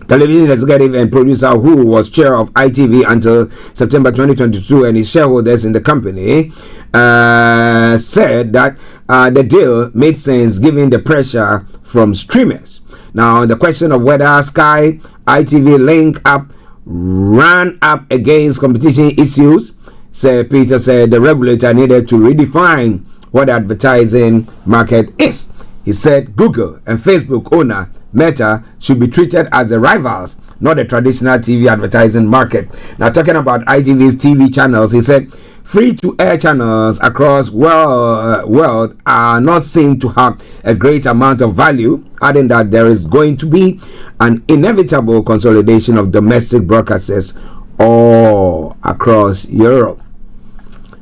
television executive and producer who was chair of ITV until September 2022, and his shareholders in the company said that the deal made sense given the pressure from streamers. Now, the question of whether Sky ITV link up ran up against competition issues, Peter said the regulator needed to redefine what the advertising market is. He said Google and Facebook owner Meta should be treated as the rivals, not the traditional TV advertising market. Now, talking about ITV's TV channels, he said free-to-air channels across world are not seen to have a great amount of value, adding that there is going to be an inevitable consolidation of domestic broadcasters all across Europe.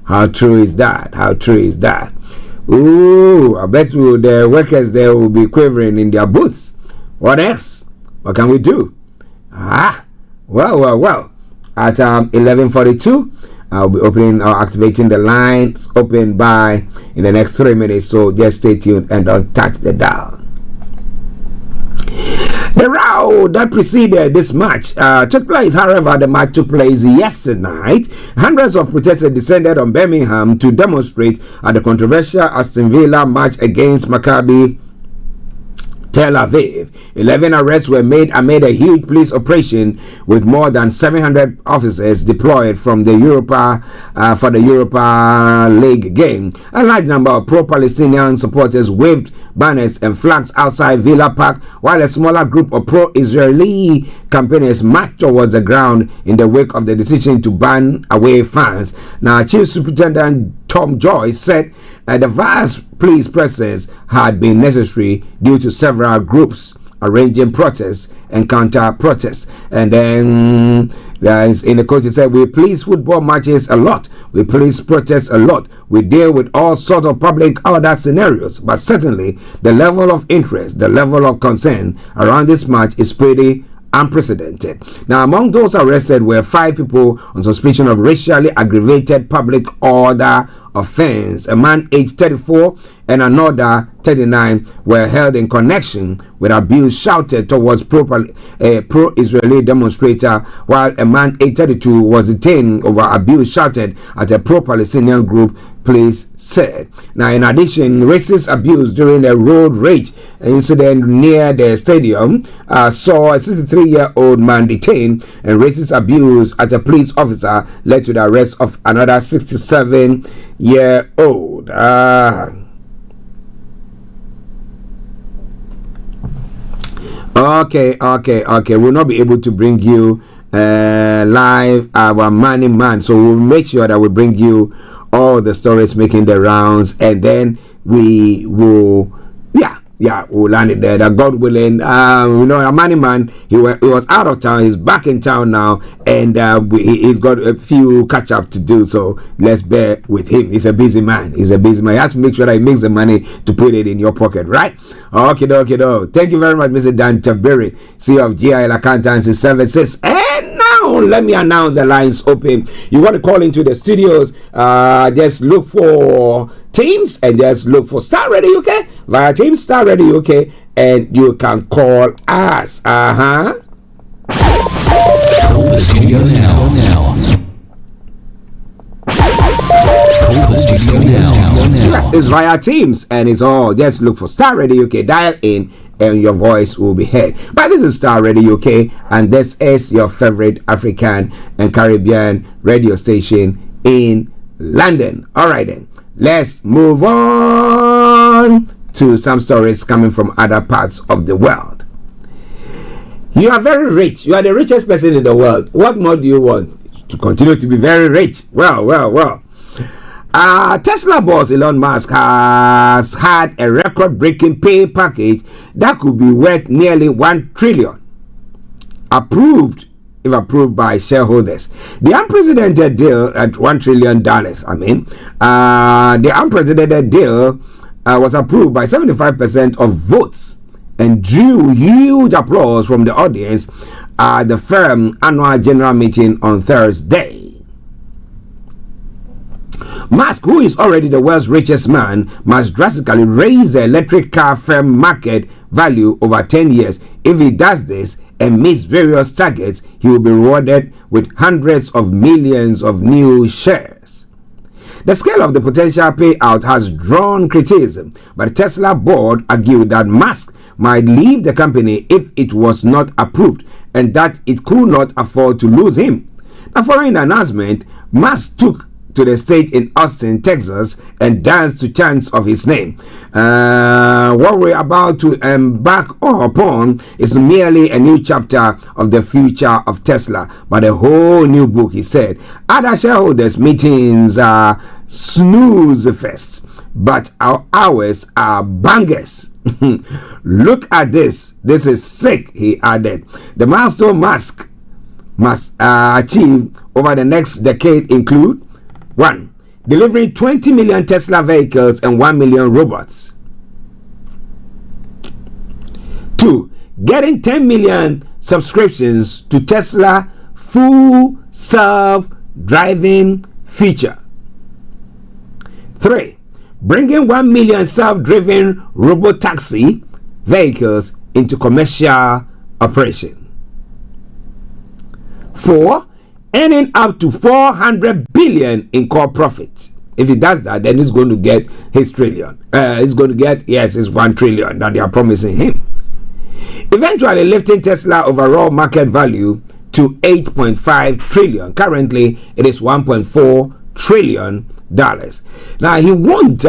How true is that? How true is that? Ooh, I bet you the workers there will be quivering in their boots. What else? What can we do? Well. At 11:42, I'll be opening or activating the lines open by in the next 3 minutes. So just stay tuned and don't touch the dial. The row that preceded this match took place. However, the match took place yesterday night. Hundreds of protesters descended on Birmingham to demonstrate at the controversial Aston Villa match against Maccabi Tel Aviv. 11 arrests were made amid a huge police operation with more than 700 officers deployed from the Europa for the Europa League game. A large number of pro-Palestinian supporters waved banners and flags outside Villa Park, while a smaller group of pro-Israeli campaigners marched towards the ground in the wake of the decision to ban away fans. Now, Chief Superintendent Tom Joyce said the vast police presence had been necessary due to several groups arranging protests and counter-protests. And then in the quote, he said, "We police football matches a lot. We police protests a lot. We deal with all sorts of public order scenarios. But certainly the level of interest, the level of concern around this match is pretty unprecedented. Now, among those arrested were 5 people on suspicion of racially aggravated public order offense. A man aged 34 and another 39 were held in connection with abuse shouted towards pro-Israeli demonstrator, while a man aged 32 was detained over abuse shouted at a pro-Palestinian group, police said. Now, in addition, racist abuse during a road rage incident near the stadium saw a 63-year-old man detained, and racist abuse at a police officer led to the arrest of another 67-year-old. Okay. We'll not be able to bring you live our money man, so we'll make sure that we bring you all the stories making the rounds, and then we will we'll land it there. That God willing, our money man, he was out of town, he's back in town now, and he's got a few catch up to do, so let's bear with him. He's a busy man. He has to make sure that he makes the money to put it in your pocket, right? Okay. Thank you very much, Mr. Dan Tabiri, CEO of GIL Accountancy Services. And now let me announce the lines open. You want to call into the studios, just look for Teams and just look for Starr Radio UK via Teams, Starr Radio UK, and you can call us. Call the studio now. Call the studio now. Yes, it's via Teams, and it's all just look for Starr Radio UK, dial in, and your voice will be heard. But this is Starr Radio UK, and this is your favorite African and Caribbean radio station in London. All right then. Let's move on to some stories coming from other parts of the world. You are very rich. You are the richest person in the world. What more do you want? To continue to be very rich? Well. Tesla boss Elon Musk has had a record-breaking pay package that could be worth nearly $1 trillion. If approved by shareholders. The unprecedented deal at $1 trillion, the unprecedented deal was approved by 75% of votes and drew huge applause from the audience at the firm annual general meeting on Thursday. Musk, who is already the world's richest man, must drastically raise the electric car firm market value over 10 years. If he does this and meets various targets, he will be rewarded with hundreds of millions of new shares. The scale of the potential payout has drawn criticism, but the Tesla board argued that Musk might leave the company if it was not approved and that it could not afford to lose him. Now, following the announcement, Musk took to the stage in Austin, Texas, and danced to chants of his name. What we're about to embark upon is merely a new chapter of the future of Tesla, but a whole new book, he said. Other shareholders' meetings are snooze fests, but our hours are bangers. Look at this. This is sick, he added. The milestone Musk must achieve over the next decade include 1. Delivering 20 million Tesla vehicles and 1 million robots. 2. Getting 10 million subscriptions to Tesla full self-driving feature. 3. Bringing 1 million self-driven robotaxi vehicles into commercial operation. 4. Earning up to 400 billion in core profit. If he does that, then he's going to get his trillion. He's going to get, his $1 trillion that they are promising him. Eventually lifting Tesla overall market value to 8.5 trillion. Currently, it is $1.4 trillion. Now, he won't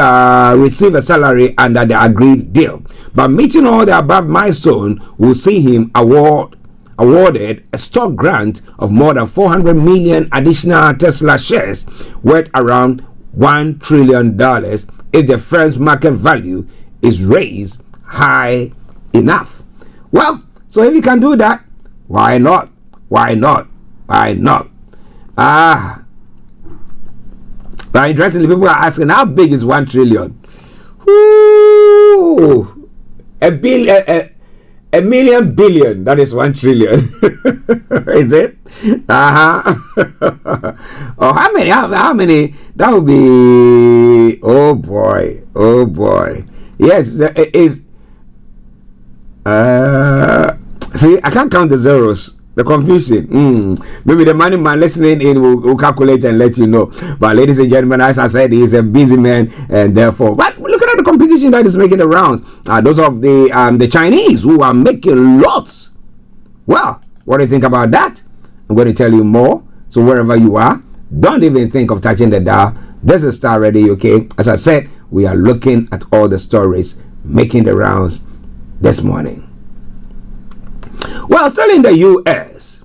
receive a salary under the agreed deal, but meeting all the above milestone will see him awarded a stock grant of more than 400 million additional Tesla shares worth around $1 trillion if the firm's market value is raised high enough. Well, so if you can do that, why not? But interestingly, people are asking, how big is 1 trillion? Ooh, a a million billion, that is 1 trillion. Is it? Oh, how many? That would be, oh boy. Yes, it is. See, I can't count the zeros. The confusion. Maybe the money man listening in will calculate and let you know. But ladies and gentlemen, as I said, he's a busy man, and therefore, but looking at the competition that is making the rounds, those of the Chinese who are making lots. Well, what do you think about that? I'm going to tell you more. So wherever you are, don't even think of touching the dial. This is Starr Radio UK. As I said, we are looking at all the stories making the rounds this morning. Well, still in the U.S.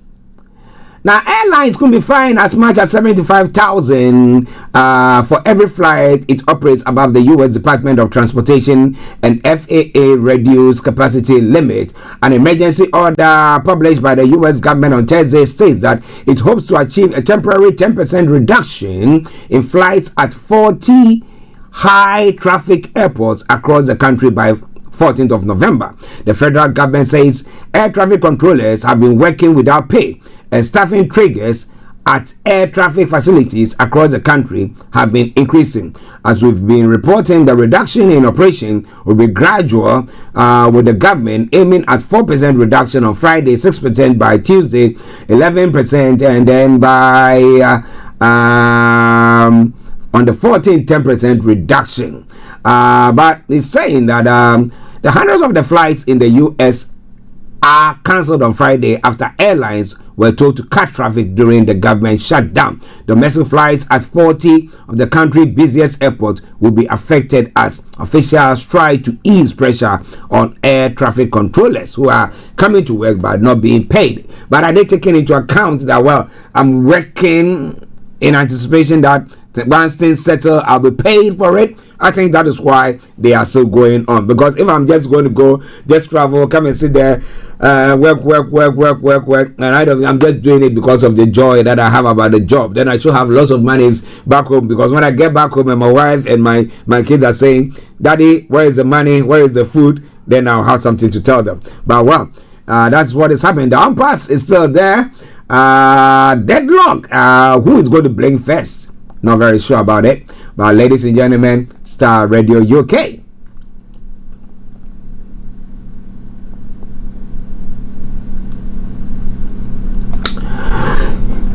Now, airlines could be fined as much as $75,000 for every flight it operates above the U.S. Department of Transportation and FAA reduced capacity limit. An emergency order published by the U.S. government on Thursday states that it hopes to achieve a temporary 10% reduction in flights at 40 high-traffic airports across the country by 14th of November. The federal government says air traffic controllers have been working without pay, and staffing triggers at air traffic facilities across the country have been increasing. As we've been reporting, the reduction in operation will be gradual, with the government aiming at 4% reduction on Friday, 6% by Tuesday, 11%, and then by on the 14th, 10% reduction. But it's saying that the hundreds of the flights in the U.S. are cancelled on Friday after airlines were told to cut traffic during the government shutdown. Domestic flights at 40 of the country's busiest airports will be affected as officials try to ease pressure on air traffic controllers who are coming to work but not being paid. But are they taking into account that, well, I'm working in anticipation that once things settle, I'll be paid for it? I think that is why they are still going on. Because if I'm just going to go, just travel, come and sit there, work, and I'm just doing it because of the joy that I have about the job, then I should have lots of monies back home. Because when I get back home and my wife and my kids are saying, Daddy, where is the money? Where is the food? Then I'll have something to tell them. But well, that's what is happening. The impasse is still there. Deadlock. Who is going to blink first? Not very sure about it. But ladies and gentlemen, Starr Radio UK.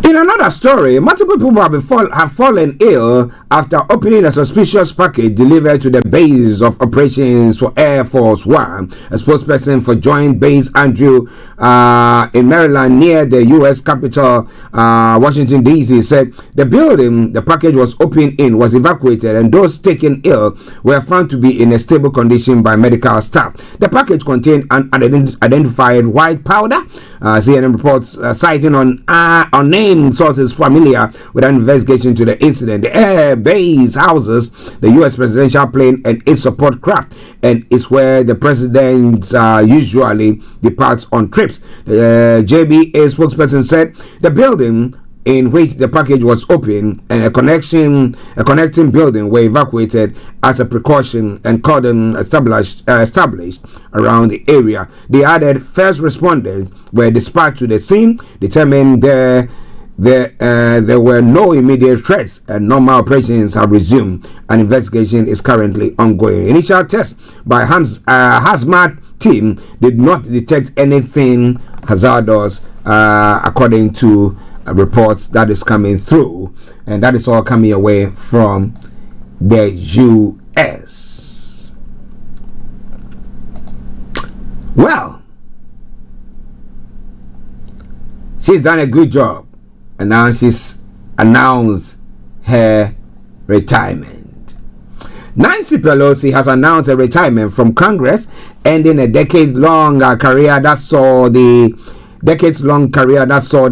In another story, multiple people have fallen ill after opening a suspicious package delivered to the base of operations for Air Force One. A spokesperson for Joint Base Andrew in Maryland near the U.S. Capitol, Washington, D.C. said the building the package was opened in was evacuated and those taken ill were found to be in a stable condition by medical staff. The package contained an unidentified white powder. CNN reports citing unnamed sources familiar with an investigation to the incident. The air base houses the U.S. presidential plane and its support craft, and is where the president usually departs on trips. JBA spokesperson said the building in which the package was opened and a connecting building were evacuated as a precaution and cordon established around the area. They added first responders were dispatched to the scene, determined there were no immediate threats and normal operations have resumed. An investigation is currently ongoing. Initial tests by hazmat team did not detect anything hazardous, according to reports that is coming through, and that is all coming away from the U.S. Well, she's done a good job, and now she's announced her retirement. Nancy Pelosi has announced a retirement from Congress, ending a decades-long career that saw the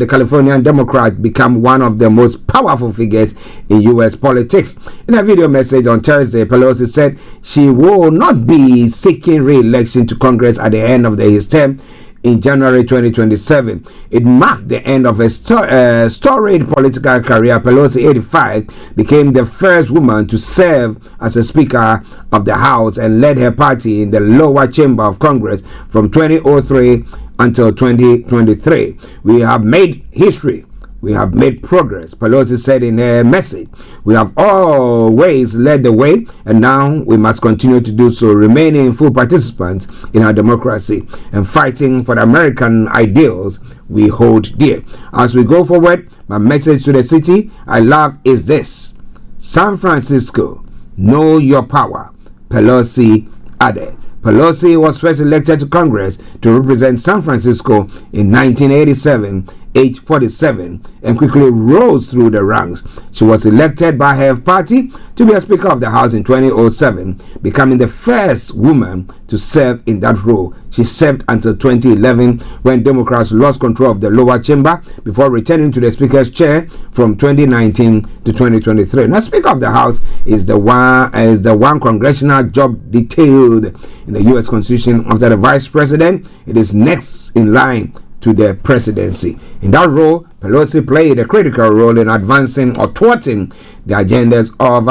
Californian Democrat become one of the most powerful figures in U.S. politics. In a video message on Thursday, Pelosi said she will not be seeking re-election to Congress at the end of his term. in January 2027. It marked the end of a storied political career. Pelosi, 85, became the first woman to serve as a Speaker of the House and led her party in the lower chamber of Congress from 2003 until 2023. We have made history. We have made progress, Pelosi said in her message. We have always led the way, and now we must continue to do so, remaining full participants in our democracy and fighting for the American ideals we hold dear. As we go forward, my message to the city I love is this: San Francisco, know your power, Pelosi added. Pelosi was first elected to Congress to represent San Francisco in 1987, age 47, and quickly rose through the ranks. She was elected by her party to be a Speaker of the House in 2007, becoming the first woman to serve in that role. She served until 2011, when Democrats lost control of the lower chamber before returning to the Speaker's chair from 2019 to 2023. Now, Speaker of the House is the one congressional job detailed in the U.S. Constitution after the Vice President. It is next in line to the presidency. In that role, Pelosi played a critical role in advancing or thwarting the agendas of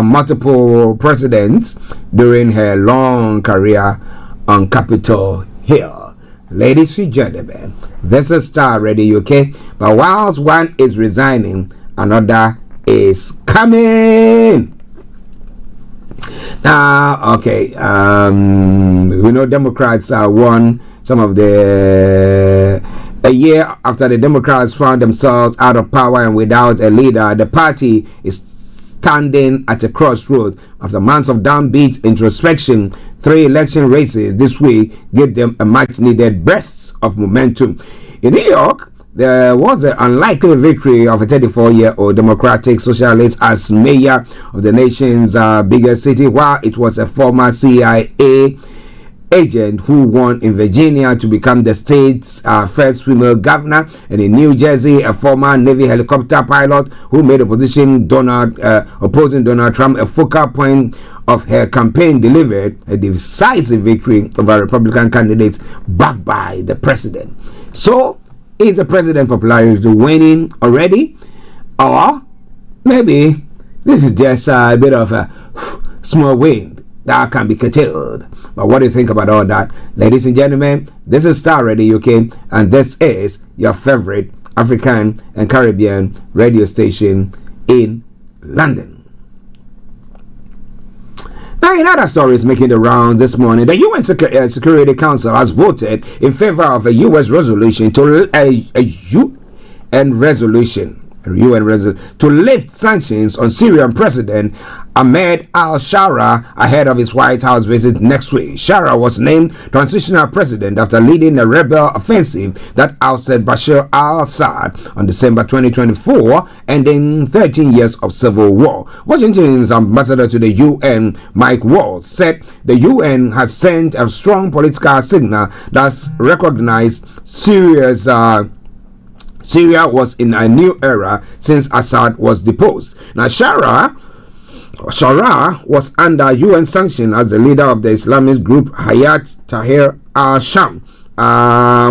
multiple presidents during her long career on Capitol Hill. Ladies and gentlemen, this is Starr Radio UK. But whilst one is resigning, another is coming. Now, okay, we know Democrats won some of a year after the Democrats found themselves out of power and without a leader. The party is standing at a crossroad. After months of downbeat introspection, 3 election races this week gave them a much needed burst of momentum. In New York, there was an unlikely victory of a 34-year-old Democratic Socialist as mayor of the nation's biggest city, while it was a former CIA agent who won in Virginia to become the state's first female governor, and in New Jersey, a former Navy helicopter pilot who made opposing Donald Trump a focal point of her campaign delivered a decisive victory over Republican candidates backed by the president. So, is the president popularity winning already, or maybe this is just a bit of a small wind that can be curtailed? But what do you think about all that? Ladies and gentlemen, this is Starr Radio UK, and this is your favorite African and Caribbean radio station in London. Now, in other stories making the rounds this morning, the UN Security Council has voted in favor of a U.S. resolution to UN resolution to lift sanctions on Syrian President Ahmed al-Shara ahead of his White House visit next week. Shara was named transitional president after leading a rebel offensive that ousted Bashar al-Assad on December 2024, ending 13 years of civil war. Washington's ambassador to the UN, Mike Waltz, said the UN has sent a strong political signal that's recognized Syria was in a new era since Assad was deposed. Now, Shara was under UN sanction as the leader of the Islamist group Hayat Tahrir al-Sham,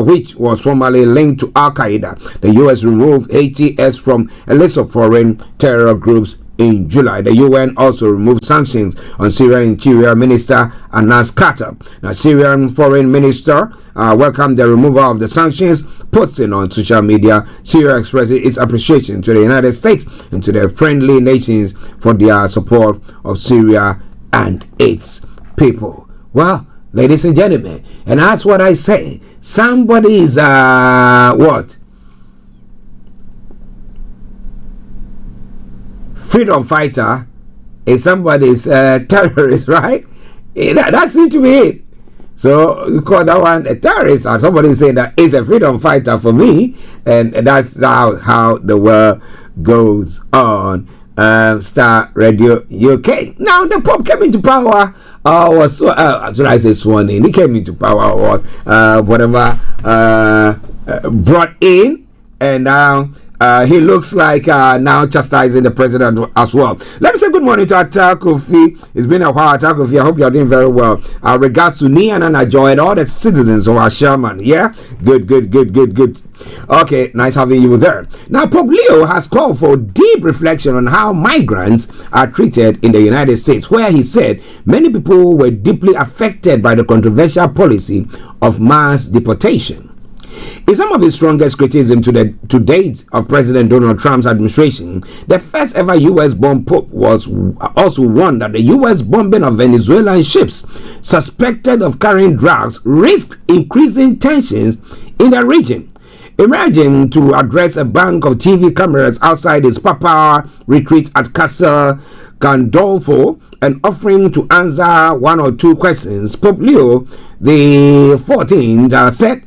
which was formerly linked to Al-Qaeda. The US removed HTS from a list of foreign terror groups in July. The UN also removed sanctions on Syrian Interior Minister Anas Carter. Now, Syrian Foreign Minister welcomed the removal of the sanctions, posting on social media. Syria expresses its appreciation to the United States and to the friendly nations for their support of Syria and its people. Well, ladies and gentlemen, and that's what I say. Somebody's freedom fighter is somebody's terrorist, right? That seems to be it. So you call that one a terrorist, or somebody saying that it's a freedom fighter for me, and that's how the world goes on. Starr Radio UK. Now the Pope came into power. Should I say sworn in? He came into power, or brought in, and now he looks like now chastising the president as well. Let me say good morning to Atta Kofi. It's been a while, Atta Kofi. I hope you're doing very well. Regards to Nia and Joy and all the citizens of our Sherman. Yeah? Good. Okay, nice having you there. Now, Pope Leo has called for deep reflection on how migrants are treated in the United States, where he said many people were deeply affected by the controversial policy of mass deportation. In some of his strongest criticism to date of President Donald Trump's administration, the first ever U.S.-born Pope was also warned that the U.S. bombing of Venezuelan ships suspected of carrying drugs risked increasing tensions in the region. Emerging to address a bank of TV cameras outside his papal retreat at Castle Gandolfo and offering to answer one or two questions, Pope Leo the 14th said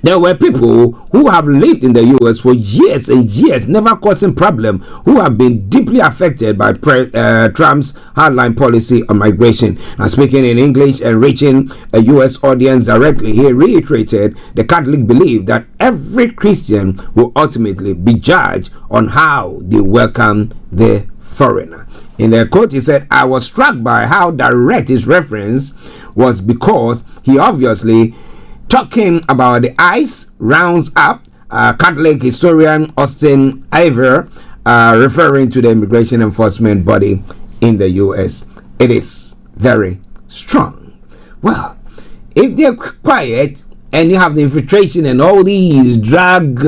there were people who have lived in the U.S. for years and years, never causing problem, who have been deeply affected by Trump's hardline policy on migration. Now, speaking in English and reaching a U.S. audience directly, he reiterated the Catholic belief that every Christian will ultimately be judged on how they welcome the foreigner. In the quote, he said, "I was struck by how direct his reference was because he obviously talking about the ICE rounds up Catholic historian Austin Iver, referring to the immigration enforcement body in the U.S. It is very strong." Well, if they're quiet and you have the infiltration and all these drag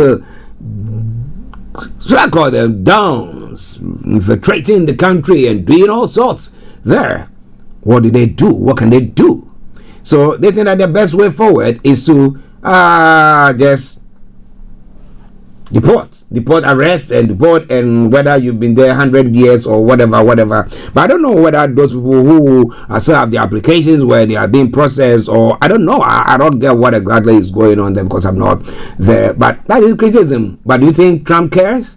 all them downs infiltrating the country and doing all sorts there, what do they do? What can they do? So they think that the best way forward is to just deport, arrest and deport, and whether you've been there 100 years or whatever. But I don't know whether those people who still have the applications where they are being processed, or I don't know. I don't get what exactly is going on there because I'm not there. But that is criticism. But do you think Trump cares?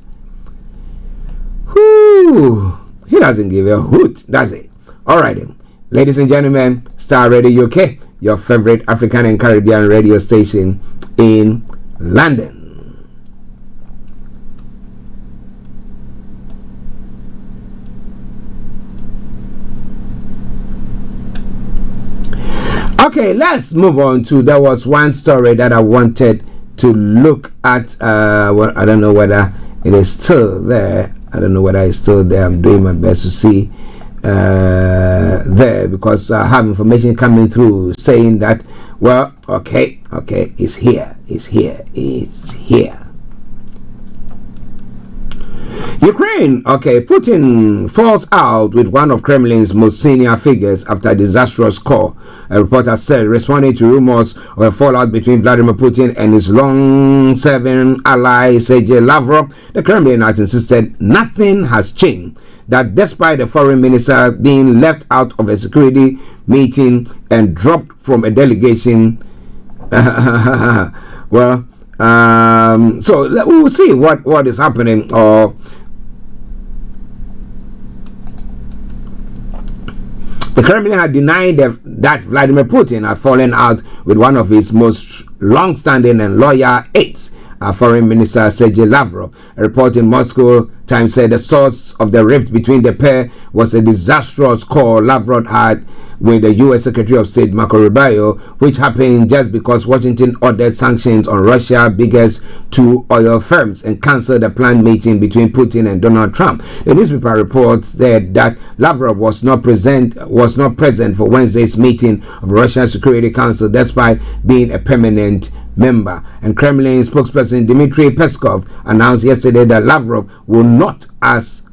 He doesn't give a hoot, does he? All right then. Ladies and gentlemen, Starr Radio UK, your favorite African and Caribbean radio station in London. Okay, let's move on to, there was one story that I wanted to look at. Well, I don't know whether it is still there. I'm doing my best to see there, because I have information coming through saying that, well, okay, it's here. Ukraine, Putin falls out with one of Kremlin's most senior figures after a disastrous call. A reporter said, responding to rumors of a fallout between Vladimir Putin and his long-serving ally Sergei Lavrov, the Kremlin has insisted nothing has changed. That despite the foreign minister being left out of a security meeting and dropped from a delegation, well, so we will see what is happening. Or the Kremlin had denied that Vladimir Putin had fallen out with one of his most long-standing and loyal aides, Foreign Minister Sergei Lavrov. A report in Moscow Times said the source of the rift between the pair was a disastrous call Lavrov had with the U.S. Secretary of State Marco Rubio, which happened just because Washington ordered sanctions on Russia's biggest two oil firms and canceled the planned meeting between Putin and Donald Trump. The newspaper reports that Lavrov was not present for Wednesday's meeting of the Russian Security Council, despite being a permanent member. And Kremlin spokesperson Dmitry Peskov announced yesterday that Lavrov will not, as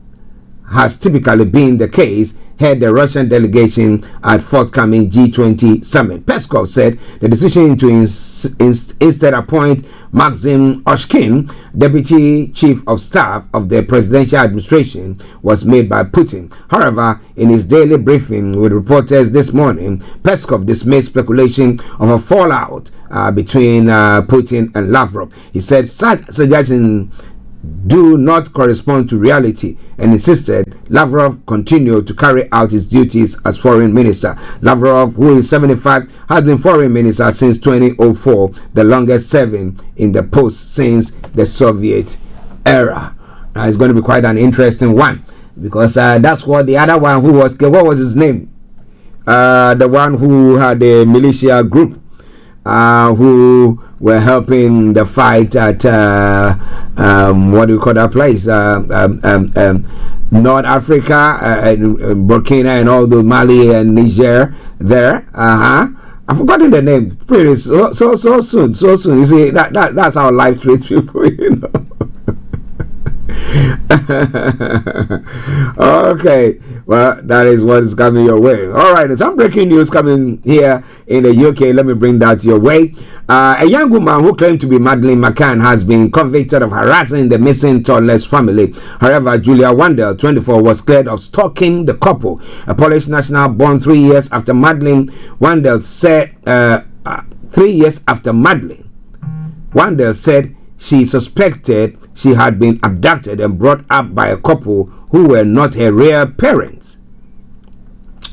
has typically been the case, head the Russian delegation at forthcoming G20 summit. Peskov said the decision to instead appoint Maxim Oshkin, deputy chief of staff of the presidential administration, was made by Putin. However, in his daily briefing with reporters this morning, Peskov dismissed speculation of a fallout between Putin and Lavrov. He said such suggestions do not correspond to reality and insisted Lavrov continue to carry out his duties as foreign minister. Lavrov, who is 75, has been foreign minister since 2004, the longest serving in the post since the Soviet era. It's going to be quite an interesting one, because that's what the other one who was, what was his name? The one who had a militia group who were helping the fight at what do you call that place? North Africa, Burkina, and all the Mali and Niger there. I've forgotten the name. Pretty so soon. You see, that's how life treats people, you know. Okay, well, that is what is coming your way. All right, some breaking news coming here in the UK. Let me bring that your way. A young woman who claimed to be Madeleine McCann has been convicted of harassing the missing toddler's family. However, Julia Wandel, 24, was cleared of stalking the couple. A Polish national born 3 years after Madeleine. Wandel said 3 years after Madeleine, Wandel said she suspected she had been abducted and brought up by a couple who were not her real parents.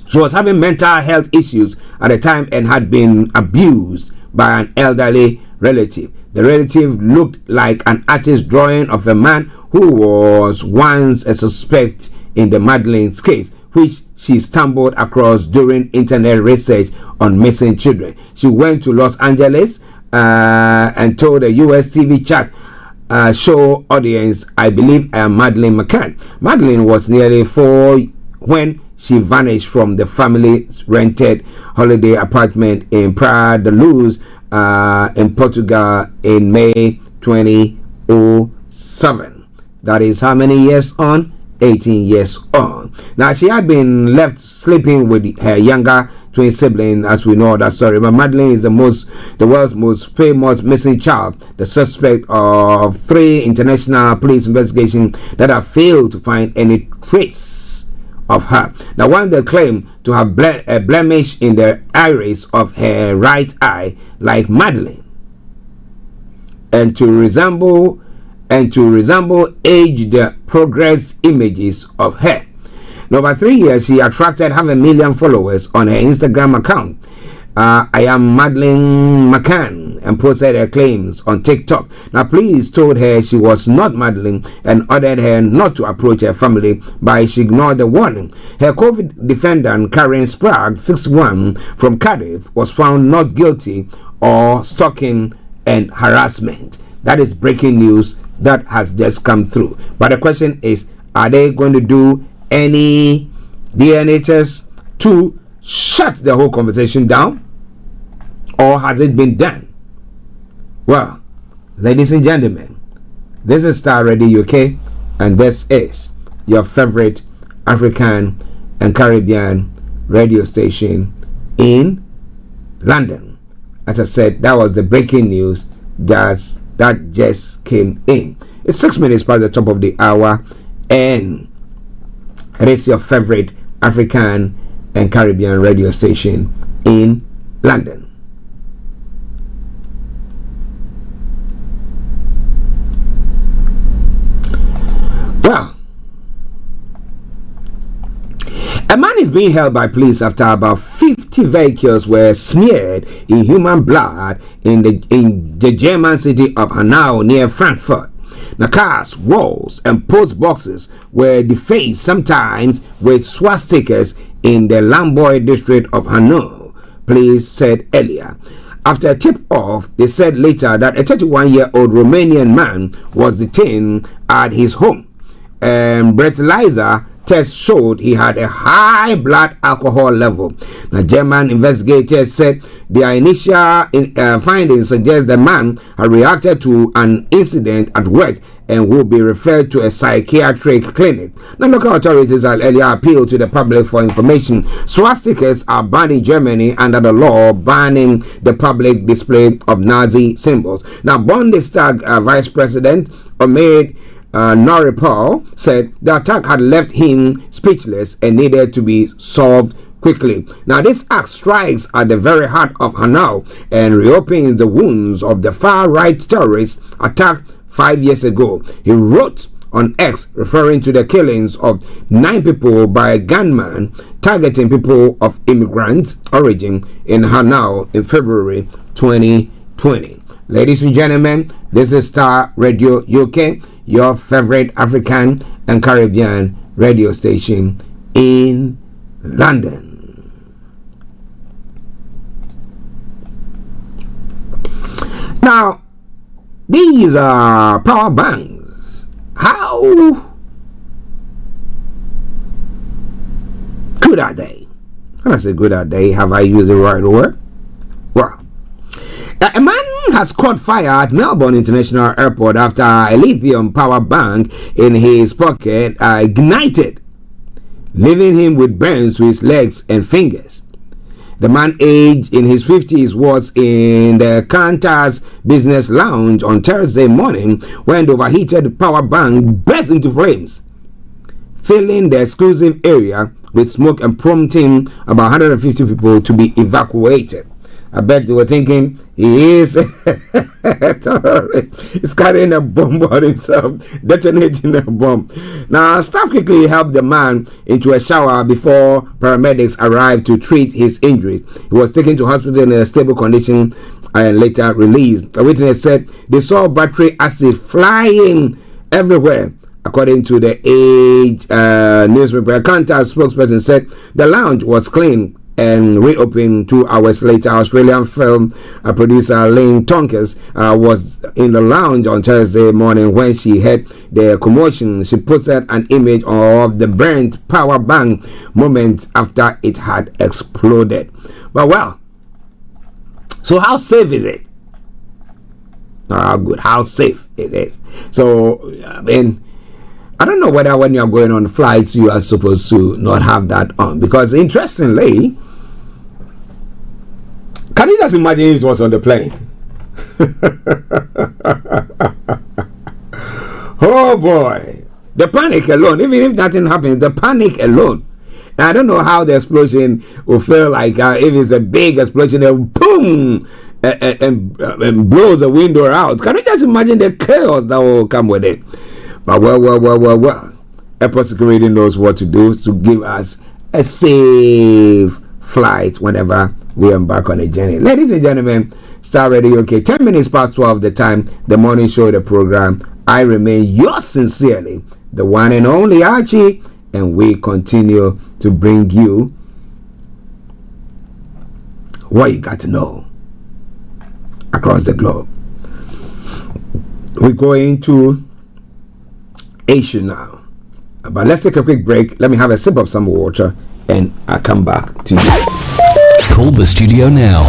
She was having mental health issues at the time and had been abused by an elderly relative. The relative looked like an artist drawing of a man who was once a suspect in the Madeleine's case, which she stumbled across during internet research on missing children. She went to Los Angeles and told a US TV chat show audience, "I believe I am Madeleine McCann." Madeleine was nearly 4 when she vanished from the family's rented holiday apartment in Praia da Luz in Portugal in May 2007. That is how many years on? 18 years on. Now, she had been left sleeping with her younger twin sibling, as we know that story. But Madeleine is the world's most famous missing child, the suspect of 3 international police investigations that have failed to find any trace of her. Now, one they claim to have a blemish in the iris of her right eye, like Madeleine, and to resemble aged progressed images of her. In over 3 years, she attracted 500,000 followers on her Instagram account. I am Madeleine McCann, and posted her claims on TikTok. Now, police told her she was not Madeleine and ordered her not to approach her family, but she ignored the warning. Her COVID defendant, Karen Sprague, 61, from Cardiff, was found not guilty of stalking and harassment. That is breaking news that has just come through. But the question is, are they going to do any DNA test to shut the whole conversation down, or has it been done? Well, ladies and gentlemen, this is Star Radio UK, and this is your favorite African and Caribbean radio station in London. As I said, that was the breaking news that just came in. It's 6 minutes past the top of the hour, and it is your favorite African and Caribbean radio station in London. Well, a man is being held by police after about 50 vehicles were smeared in human blood in the German city of Hanau near Frankfurt. The cars, walls, and post boxes were defaced, sometimes with swastikas, in the Lamboy district of Hanau, police said earlier. After a tip-off, they said later that a 31-year-old Romanian man was detained at his home, and breathalyzer tests showed he had a high blood alcohol level. The German investigators said their initial findings suggest the man had reacted to an incident at work and will be referred to a psychiatric clinic. The local authorities had earlier appealed to the public for information. Swastikas are banned in Germany under the law banning the public display of Nazi symbols. Now, Bundestag Vice President Omid Noripal said the attack had left him speechless and needed to be solved quickly. Now, this act strikes at the very heart of Hanau and reopens the wounds of the far-right terrorist attack 5 years ago. He wrote on X, referring to the killings of 9 people by a gunman targeting people of immigrant origin in Hanau in February 2020. Ladies and gentlemen, this is Star Radio UK, your favorite African and Caribbean radio station in London. Now, these are power banks. How good are they? When I say good are they, have I used the right word? Well, a man has caught fire at Melbourne International Airport after a lithium power bank in his pocket ignited, leaving him with burns to his legs and fingers. The man, aged in his 50s, was in the Qantas business lounge on Thursday morning when the overheated power bank burst into flames, filling the exclusive area with smoke and prompting about 150 people to be evacuated. I bet they were thinking he is he's carrying a bomb on himself, detonating a bomb. Now, staff quickly helped the man into a shower before paramedics arrived to treat his injuries. He was taken to hospital in a stable condition and later released. A witness said they saw battery acid flying everywhere. According to the Age newspaper, a Qantas spokesperson said the lounge was clean and reopened 2 hours later. Australian film producer Lynn Tonkers was in the lounge on Thursday morning when she heard the commotion. She posted an image of the burnt power bank moments after it had exploded. But well, so how safe is it? How good, how safe it is. So, I mean, I don't know whether when you are going on flights you are supposed to not have that on, because interestingly, can you just imagine if it was on the plane? Oh boy, the panic alone, even if nothing happens, the panic alone. Now, I don't know how the explosion will feel like. If it's a big explosion, it will boom and blows the window out. Can you just imagine the chaos that will come with it? But well, airport security knows what to do to give us a safe flight whenever we embark on a journey. Ladies and gentlemen, Starr Radio UK, 10 minutes past 12 the time, the morning show, the program. I remain yours sincerely, the one and only Archie, and we continue to bring you what you got to know across the globe. We're going to Asia now, but let's take a quick break. Let me have a sip of some water and I'll come back to you. Call the studio now.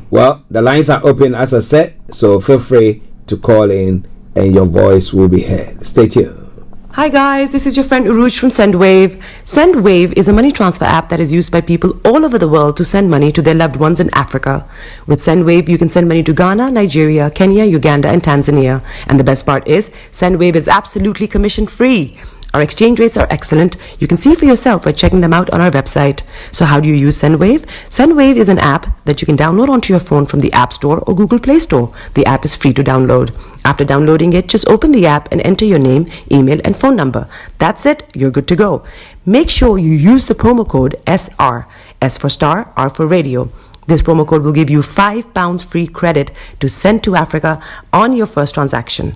Well, the lines are open as I said, so feel free to call in and your voice will be heard. Stay tuned. Hi guys, this is your friend Uruj from SendWave. SendWave is a money transfer app that is used by people all over the world to send money to their loved ones in Africa. With SendWave, you can send money to Ghana, Nigeria, Kenya, Uganda, and Tanzania. And the best part is, SendWave is absolutely commission free. Our exchange rates are excellent. You can see for yourself by checking them out on our website. So how do you use SendWave? SendWave is an app that you can download onto your phone from the App Store or Google Play Store. The app is free to download. After downloading it, just open the app and enter your name, email, and phone number. That's it. You're good to go. Make sure you use the promo code SR. S for Star, R for Radio. This promo code will give you £5 free credit to send to Africa on your first transaction.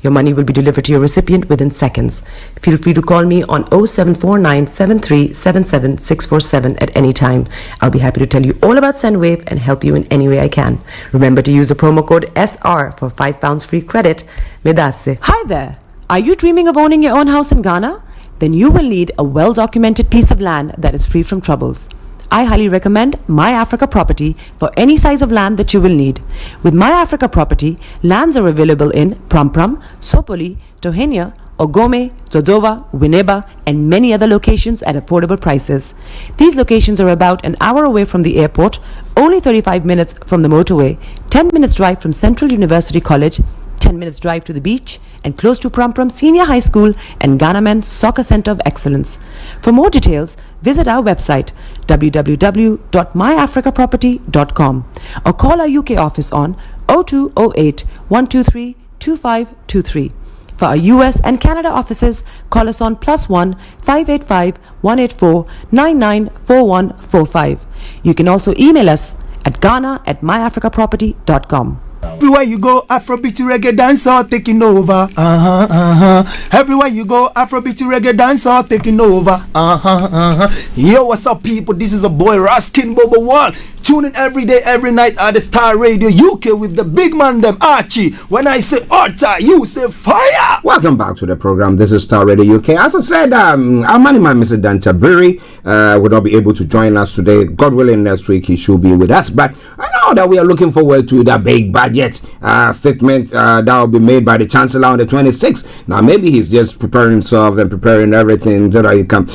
Your money will be delivered to your recipient within seconds. Feel free to call me on 0749 7377 647 at any time. I'll be happy to tell you all about SendWave and help you in any way I can. Remember to use the promo code SR for £5 free credit. Medasse. Hi there. Are you dreaming of owning your own house in Ghana? Then you will need a well-documented piece of land that is free from troubles. I highly recommend My Africa Property for any size of land that you will need. With My Africa Property, lands are available in Prampram, Sopoli, Tohenia, Ogome, Dodova, Winneba, and many other locations at affordable prices. These locations are about an hour away from the airport, only 35 minutes from the motorway, 10 minutes drive from Central University College, 10 minutes drive to the beach, and close to Prampram Senior High School and Ghana Men's Soccer Center of Excellence. For more details, visit our website www.myafricaproperty.com or call our UK office on 0208 123 2523. For our US and Canada offices, call us on +1 585 184 994145. You can also email us at ghana@myafricaproperty.com. Everywhere you go, Afrobeat reggae dancehall taking over. Everywhere you go, Afrobeat reggae dancehall taking over. Yo, what's up, people? This is a boy Raskin Bobo One. Tune in every day, every night at the Star Radio UK with the big man them Archie. When I say Orta, you say fire. Welcome back to the program. This is Star Radio UK. As I said, our money man, Mr. Dan Tabiri, will not be able to join us today. God willing, next week he should be with us. But I know that we are looking forward to the big budget statement that will be made by the Chancellor on the 26th. Now, maybe he's just preparing himself and preparing everything so that he can,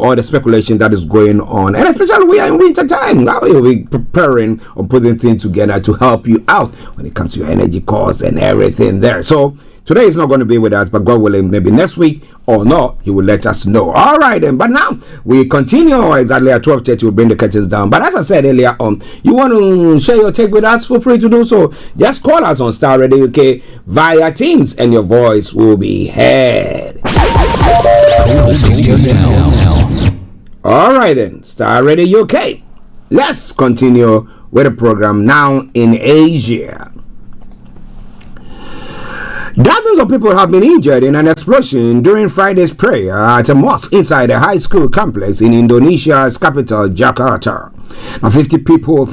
all the speculation that is going on. And especially we are in winter time. Now we preparing or putting things together to help you out when it comes to your energy costs and everything there. So today is not going to be with us, but God willing, maybe next week or not, he will let us know. All right then. But now we continue exactly at 12:30. We'll bring the curtains down. But as I said earlier on, you want to share your take with us? Feel free to do so. Just call us on Star Radio UK via Teams, and your voice will be heard. Call the studio now. All right then, Star Radio UK. Let's continue with the program now in Asia. Dozens of people have been injured in an explosion during Friday's prayer at a mosque inside a high school complex in Indonesia's capital, Jakarta. Now, 54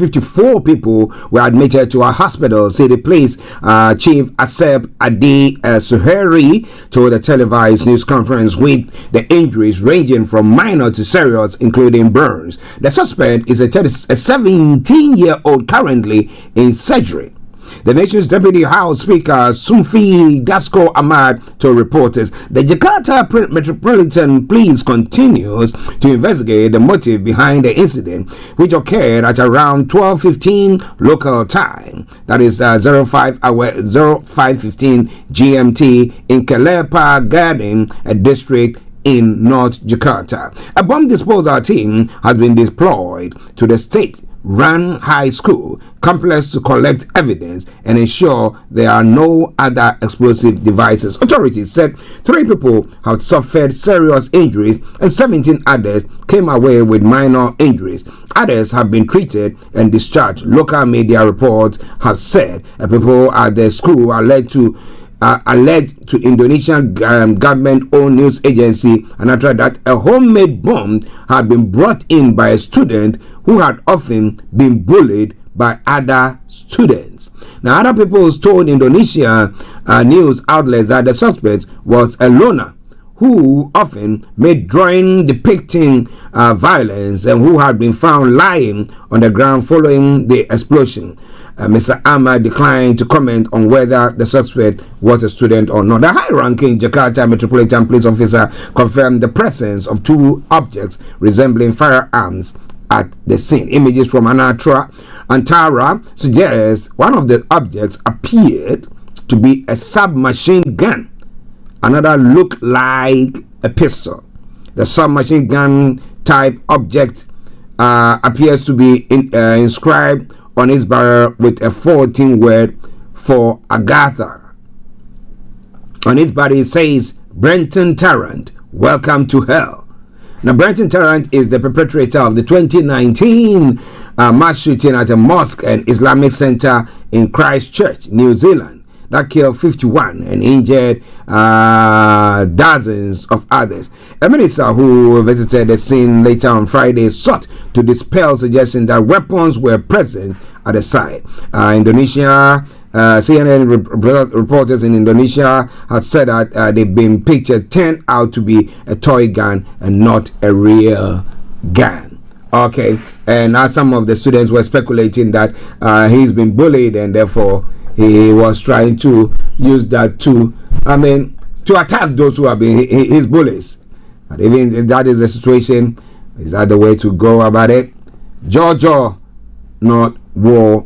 people were admitted to a hospital, said the police chief Asep Adi Suheri told a televised news conference, with the injuries ranging from minor to serious, including burns. The suspect is a 17-year-old currently in surgery. The nation's Deputy House Speaker Sumfi Dasko Ahmad told reporters the Jakarta Metropolitan Police continues to investigate the motive behind the incident, which occurred at around 12:15 local time, that is 05:15 GMT, in Kelepa Garden, a district in North Jakarta. A bomb disposal team has been deployed to the state-run high school complex to collect evidence and ensure there are no other explosive devices. Authorities said 3 people have suffered serious injuries and 17 others came away with minor injuries. Others have been treated and discharged. Local media reports have said people at the school are alleged to Indonesian government-owned news agency, and after that a homemade bomb had been brought in by a student who had often been bullied by other students. Now, other people told Indonesia news outlets that the suspect was a loner who often made drawings depicting violence and who had been found lying on the ground following the explosion. Mr. Ahmad declined to comment on whether the suspect was a student or not. The high-ranking Jakarta Metropolitan Police officer confirmed the presence of 2 objects resembling firearms at the scene. Images from Antara suggest one of the objects appeared to be a submachine gun. Another looked like a pistol. The submachine gun type object appears to be inscribed on its barrel with a 14 word for Agatha. On its body it says, Brenton Tarrant, welcome to hell. Now, Brenton Tarrant is the perpetrator of the 2019 mass shooting at a mosque and Islamic center in Christchurch, New Zealand, that killed 51 and injured dozens of others. A minister who visited the scene later on Friday sought to dispel suggestions that weapons were present at the site. Indonesia CNN reporters in Indonesia have said that they've been pictured turned out to be a toy gun and not a real gun. Okay, and now some of the students were speculating that he's been bullied and therefore he was trying to use that to attack those who have been his bullies. But even if that is the situation, is that the way to go about it? Jaw, not war,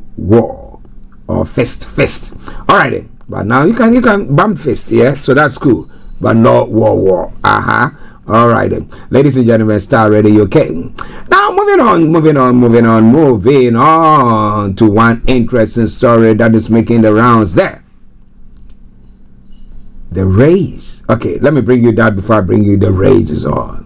or fist. All right then. But now you can bump fist, yeah. So that's cool. But not war. All right then, ladies and gentlemen, Star Radio UK. Now moving on to one interesting story that is making the rounds there. The race. Okay, let me bring you that before I bring you the races on.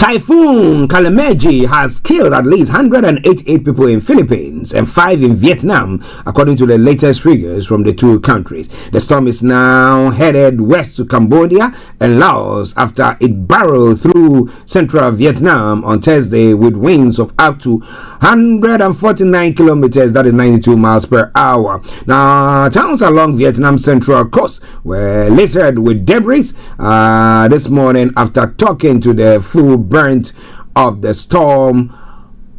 Typhoon Kalameji has killed at least 188 people in Philippines and 5 in Vietnam, according to the latest figures from the two countries. The storm is now headed west to Cambodia and Laos after it barreled through central Vietnam on Thursday with winds of up to 149 kilometers, that is 92 miles per hour. Now, towns along Vietnam's central coast were littered with debris this morning after talking to the full brunt of the storm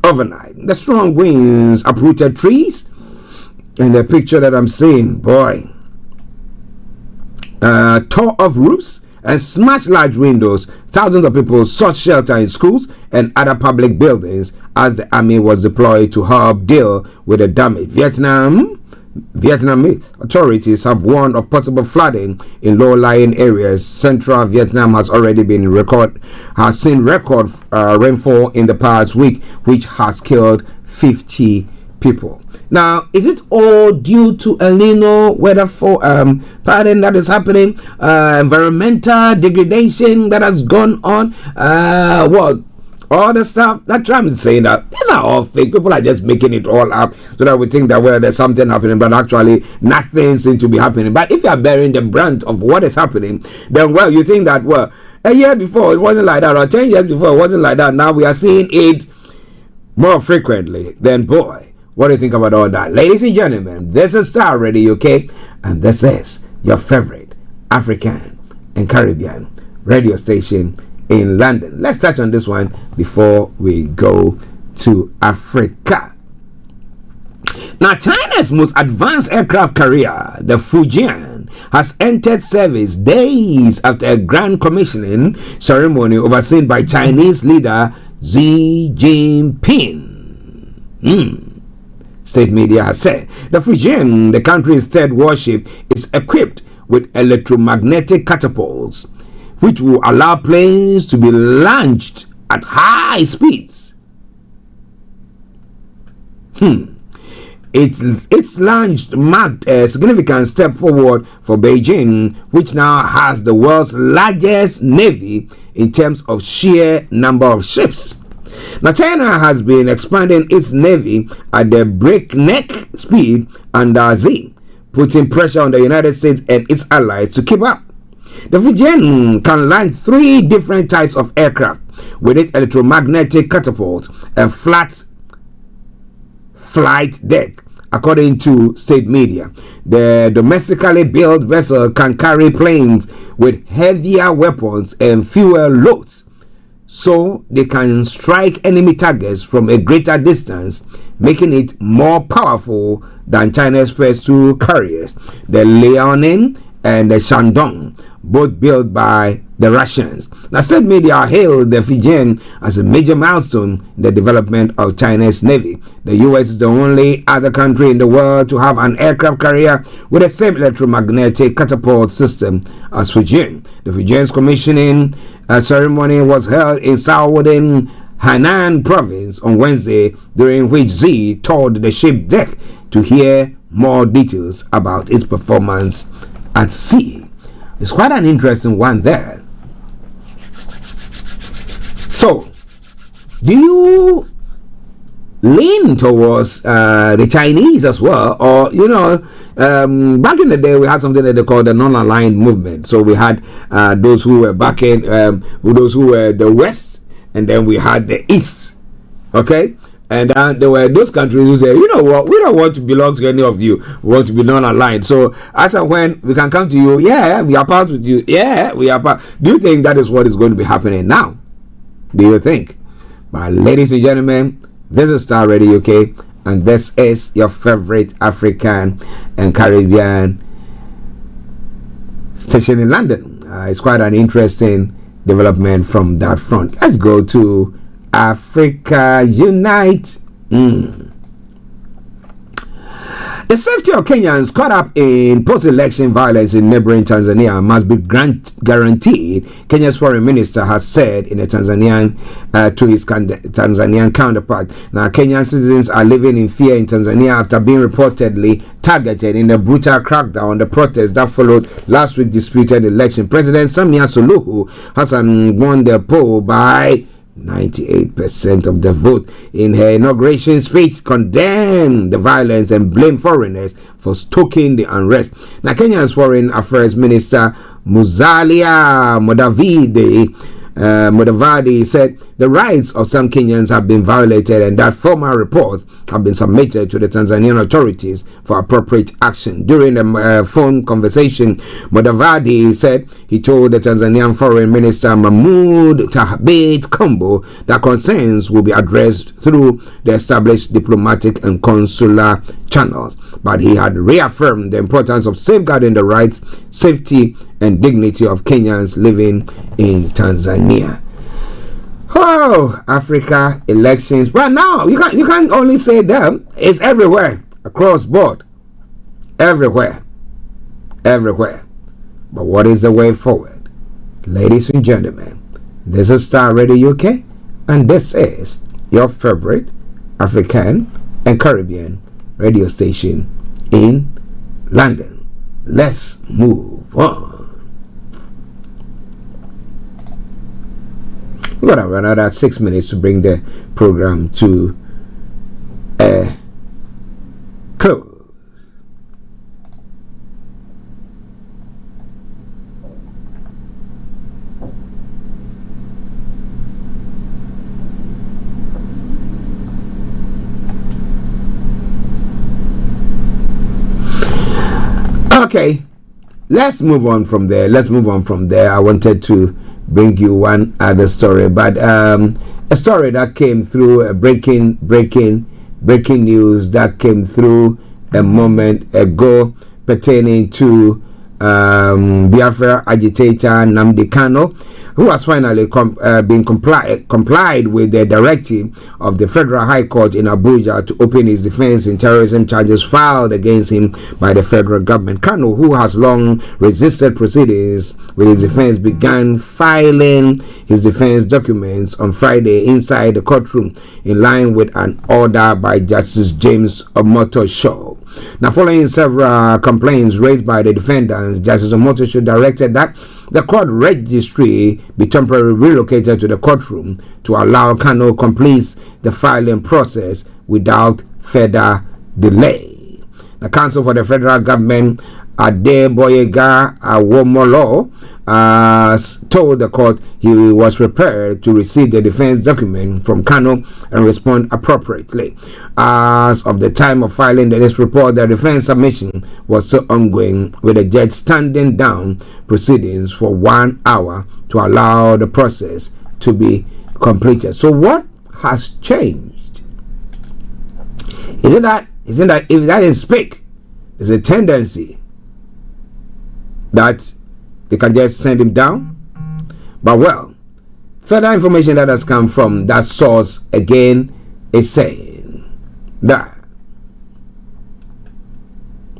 overnight. The strong winds uprooted trees, and the picture that I'm seeing, boy, tore off roofs and smashed large windows. Thousands of people sought shelter in schools and other public buildings as the army was deployed to help deal with the damage. Vietnamese authorities have warned of possible flooding in low-lying areas. Central Vietnam has already seen record rainfall in the past week, which has killed 50 people. Now, is it all due to El Nino weather pattern that is happening? Environmental degradation that has gone on? All the stuff that Trump is saying, that these are all fake. People are just making it all up so that we think that, well, there's something happening, but actually nothing seems to be happening. But if you are bearing the brunt of what is happening, then, well, you think that, well, a year before it wasn't like that, or 10 years before it wasn't like that. Now we are seeing it more frequently. Then, boy, what do you think about all that? Ladies and gentlemen, this is Starr Radio UK, and this is your favorite African and Caribbean radio station in London. Let's touch on this one before we go to Africa. Now, China's most advanced aircraft carrier, the Fujian, has entered service days after a grand commissioning ceremony overseen by Chinese leader Xi Jinping. State media has said the Fujian, the country's third warship, is equipped with electromagnetic catapults, which will allow planes to be launched at high speeds. It's launched marked a significant step forward for Beijing, which now has the world's largest navy in terms of sheer number of ships. Now, China has been expanding its navy at the breakneck speed under Xi, putting pressure on the United States and its allies to keep up. The Fujian can launch 3 different types of aircraft with its electromagnetic catapult and flat flight deck, according to state media. The domestically built vessel can carry planes with heavier weapons and fuel loads, so they can strike enemy targets from a greater distance, making it more powerful than China's first 2 carriers, the Liaoning and the Shandong, both built by the Russians. Now, said media hailed the Fujian as a major milestone in the development of China's navy. The US is the only other country in the world to have an aircraft carrier with the same electromagnetic catapult system as Fujian. The Fujian's commissioning ceremony was held in southern Hainan province on Wednesday, during which Xi toured the ship deck to hear more details about its performance at sea. It's quite an interesting one there. So, do you lean towards the Chinese as well? Or, back in the day, we had something that they called the non-aligned movement. So we had those who were backing, those who were the West, and then we had the East. Okay? And there were those countries who said, you know what, we don't want to belong to any of you. We want to be non-aligned. So as and when we can come to you, yeah, we are part with you. Yeah, we are part. Do you think that is what is going to be happening now? Do you think? But ladies and gentlemen, this is Starr Radio UK, and this is your favorite African and Caribbean station in London. It's quite an interesting development from that front. Let's go to Africa Unite. The safety of Kenyans caught up in post-election violence in neighboring Tanzania must be guaranteed, Kenya's foreign minister has said in a Tanzanian to his Tanzanian counterpart. Now, Kenyan citizens are living in fear in Tanzania after being reportedly targeted in a brutal crackdown on the protests that followed last week's disputed election. President Samia Suluhu Hassan won the poll by 98% of the vote in her inauguration speech condemned the violence and blamed foreigners for stoking the unrest. Now, Kenya's Foreign Affairs Minister Musalia Mudavadi said the rights of some Kenyans have been violated and that formal reports have been submitted to the Tanzanian authorities for appropriate action. During the phone conversation, Mudavadi said he told the Tanzanian Foreign Minister Mahmoud Tabiri Kombo that concerns will be addressed through the established diplomatic and consular channels, but he had reaffirmed the importance of safeguarding the rights, safety and dignity of Kenyans living in Tanzania. Oh, Africa elections. But now you can't only say them. It's everywhere, across board, everywhere. But what is the way forward? Ladies and gentlemen, this is Star Radio UK, and this is your favorite African and Caribbean radio station in London. Let's move on. We're gonna run another 6 minutes to bring the program to a close. Okay, let's move on from there. I wanted to bring you one other story, but a story that came through breaking news that came through a moment ago pertaining to Biafra agitator Nnamdi Kanu, who has finally been complied with the directive of the Federal High Court in Abuja to open his defense in terrorism charges filed against him by the federal government. Kanu, who has long resisted proceedings with his defense, began filing his defense documents on Friday inside the courtroom in line with an order by Justice James Omotosho. Now, following several complaints raised by the defendants, Justice Omotosho directed that the court registry be temporarily relocated to the courtroom to allow Kanu complete the filing process without further delay. The counsel for the federal government, Adeboyega Awomolo, told the court he was prepared to receive the defense document from Kanu and respond appropriately. As of the time of filing this report, the defense submission was still ongoing, with the judge standing down proceedings for 1 hour to allow the process to be completed. So what has changed? Isn't that if that is speak, there's a tendency that they can just send him down? But well, further information that has come from that source again is saying that,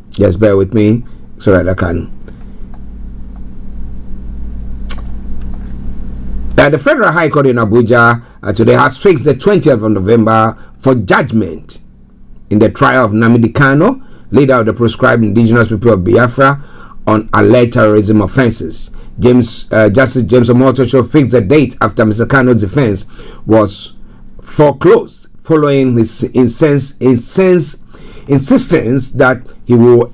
just bear with me so that I can, the Federal High Court in Abuja today has fixed the 20th of November for judgment in the trial of Nnamdi Kanu, leader of the proscribed indigenous people of Biafra, on alleged terrorism offenses. Justice James Omotosho fixed the date after Mr. Kanu's defense was foreclosed following his insistence that he will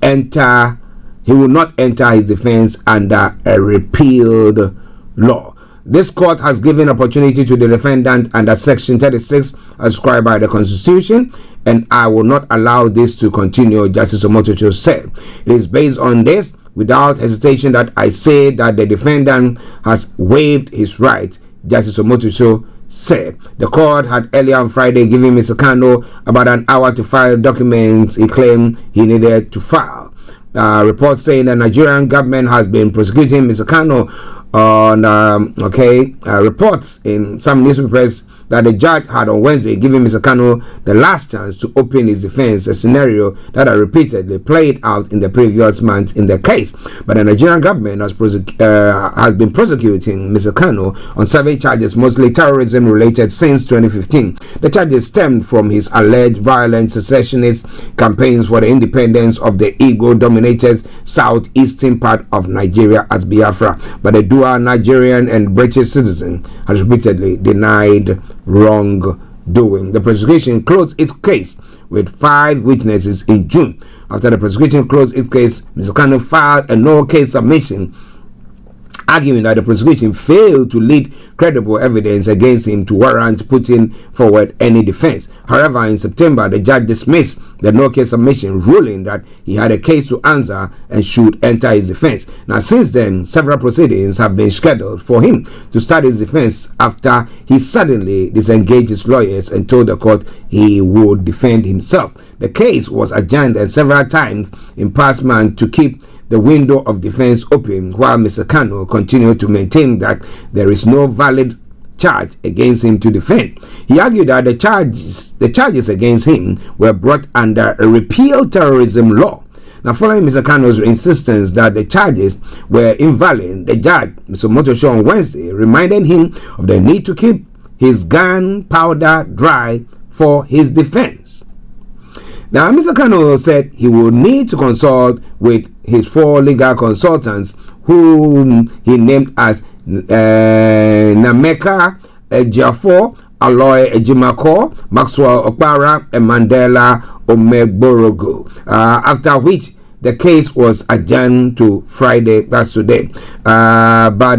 not enter his defense under a repealed law. This court has given opportunity to the defendant under Section 36 ascribed by the Constitution, and I will not allow this to continue, Justice Omotosho said. It is based on this, without hesitation, that I say that the defendant has waived his rights, Justice Omotosho said. The court had earlier on Friday given Mr. Kanu about an hour to file documents he claimed he needed to file. Reports saying the Nigerian government has been prosecuting Mr. Kanu on reports in some newspapers that the judge had on Wednesday given Mr. Kanu the last chance to open his defense, a scenario that had repeatedly played out in the previous months in the case. But the Nigerian government has been prosecuting Mr. Kanu on 7 charges, mostly terrorism related, since 2015. The charges stemmed from his alleged violent secessionist campaigns for the independence of the Igbo-dominated southeastern part of Nigeria as Biafra. But the dual Nigerian and British citizen has repeatedly denied wrongdoing. The prosecution closed its case with 5 witnesses in June. After the prosecution closed its case, Mr. Kanu filed a no-case submission, arguing that the prosecution failed to lead credible evidence against him to warrant putting forward any defense. However, in September, the judge dismissed the no-case submission, ruling that he had a case to answer and should enter his defense. Now, since then, several proceedings have been scheduled for him to start his defense after he suddenly disengaged his lawyers and told the court he would defend himself. The case was adjourned several times in past months to keep the window of defense open, while Mr. Kanu continued to maintain that there is no valid charge against him to defend. He argued that the charges against him were brought under a repeal terrorism law. Now, following Mr. Kanu's insistence that the charges were invalid, the judge, Mr. Motosho, on Wednesday reminded him of the need to keep his gunpowder dry for his defense. Now, Mr. Kanu said he would need to consult with his 4 legal consultants, whom he named as Nameka Ejafo, Aloy Ejimako, Maxwell Okpara, and Mandela Omegborogo, after which the case was adjourned to Friday, that's today. But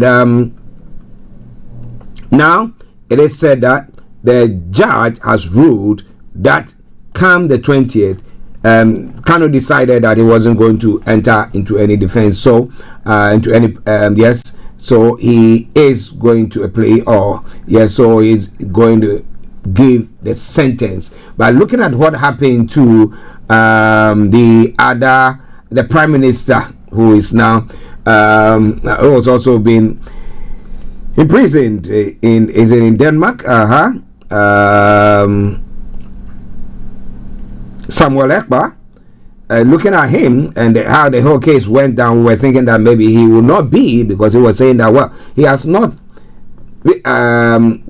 now it is said that the judge has ruled that come the 20th, Kanu decided that he wasn't going to enter into any defense, so so he is going to play, so he's going to give the sentence. But looking at what happened to the prime minister, who is now who has also been imprisoned in Denmark, Samuel Ekpa, looking at him and how the whole case went down, we were thinking that maybe he will not be, because he was saying that, well, he has not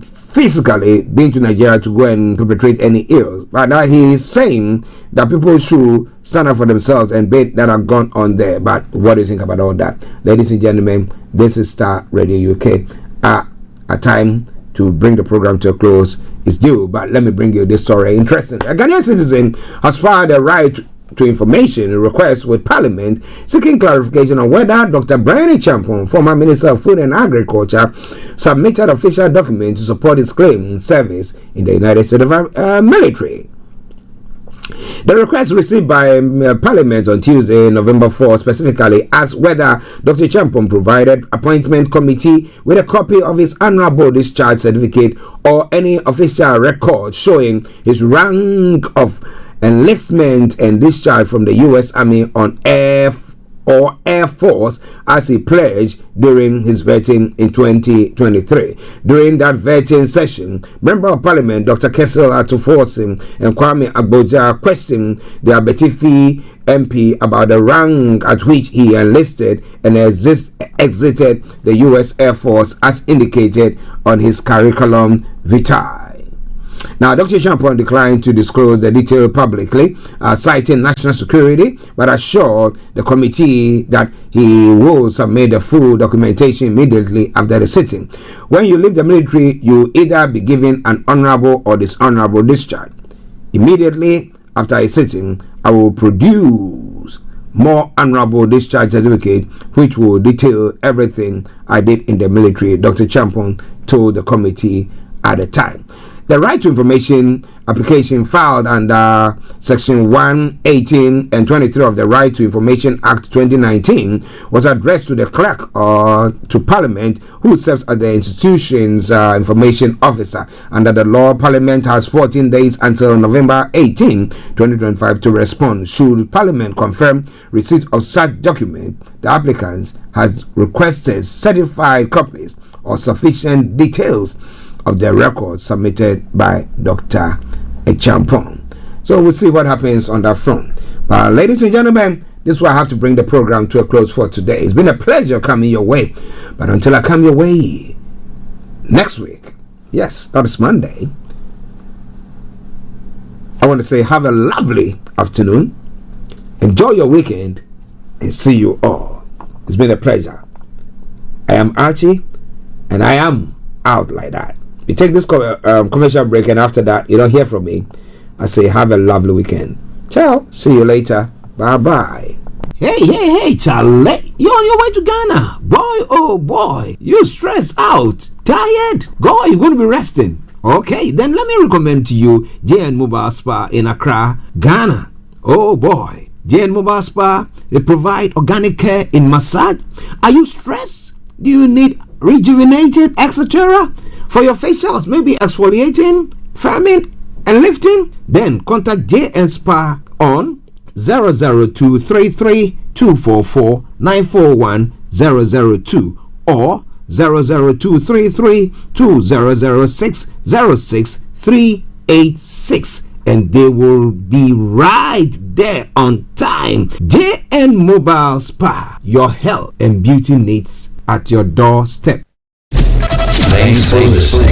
physically been to Nigeria to go and perpetrate any ills, but now he is saying that people should stand up for themselves and bet that have gone on there. But what do you think about all that? Ladies and gentlemen, this is Star Radio UK. A time to bring the program to a close is due, but let me bring you this story. Interesting. A Ghanaian citizen has filed a right to information request with Parliament seeking clarification on whether Dr. Brian Champon, former Minister of Food and Agriculture, submitted official documents to support his claim in service in the United States military. The request received by Parliament on Tuesday, November 4, specifically asked whether Dr. Champon provided appointment committee with a copy of his honorable discharge certificate or any official record showing his rank of enlistment and discharge from the U.S. Army on Air Force as he pledged during his vetting in 2023. During that vetting session, Member of Parliament Dr. Kessel Atuforsin and Kwame Agboja questioned the Abetifi MP about the rank at which he enlisted and exited the U.S. Air Force as indicated on his curriculum vitae. Now, Dr. Champon declined to disclose the detail publicly, citing national security, but assured the committee that he will submit the full documentation immediately after the sitting. When you leave the military, you either be given an honorable or dishonorable discharge. Immediately after a sitting, I will produce more honorable discharge certificate, which will detail everything I did in the military, Dr. Champon told the committee at the time. The right to information application filed under Section 118 and 23 of the Right to Information Act 2019 was addressed to the clerk to Parliament, who serves as the institution's information officer. Under the law, Parliament has 14 days until November 18, 2025 to respond. Should Parliament confirm receipt of such document, the applicant has requested certified copies or sufficient details of the record submitted by Dr. Echampong. So we'll see what happens on that front. But ladies and gentlemen, this is where I have to bring the program to a close for today. It's been a pleasure coming your way. But until I come your way next week, yes, that is Monday, I want to say have a lovely afternoon. Enjoy your weekend and see you all. It's been a pleasure. I am Archie and I am out like that. We take this commercial break, and after that, you don't hear from me. I say have a lovely weekend. Ciao. See you later. Bye-bye. Hey, Charlie. You're on your way to Ghana. Boy, oh boy. You stressed out. Tired? Go, you're going to be resting. Okay, then let me recommend to you JN Mobile Spa in Accra, Ghana. Oh boy. JN Mobile Spa, they provide organic care in massage. Are you stressed? Do you need rejuvenated, etc.? For your facials, maybe exfoliating, firming, and lifting? Then contact JN Spa on 00233 244 941 002 or 00233 2006 06386, and they will be right there on time. JN Mobile Spa, your health and beauty needs at your doorstep. Thanks for listening.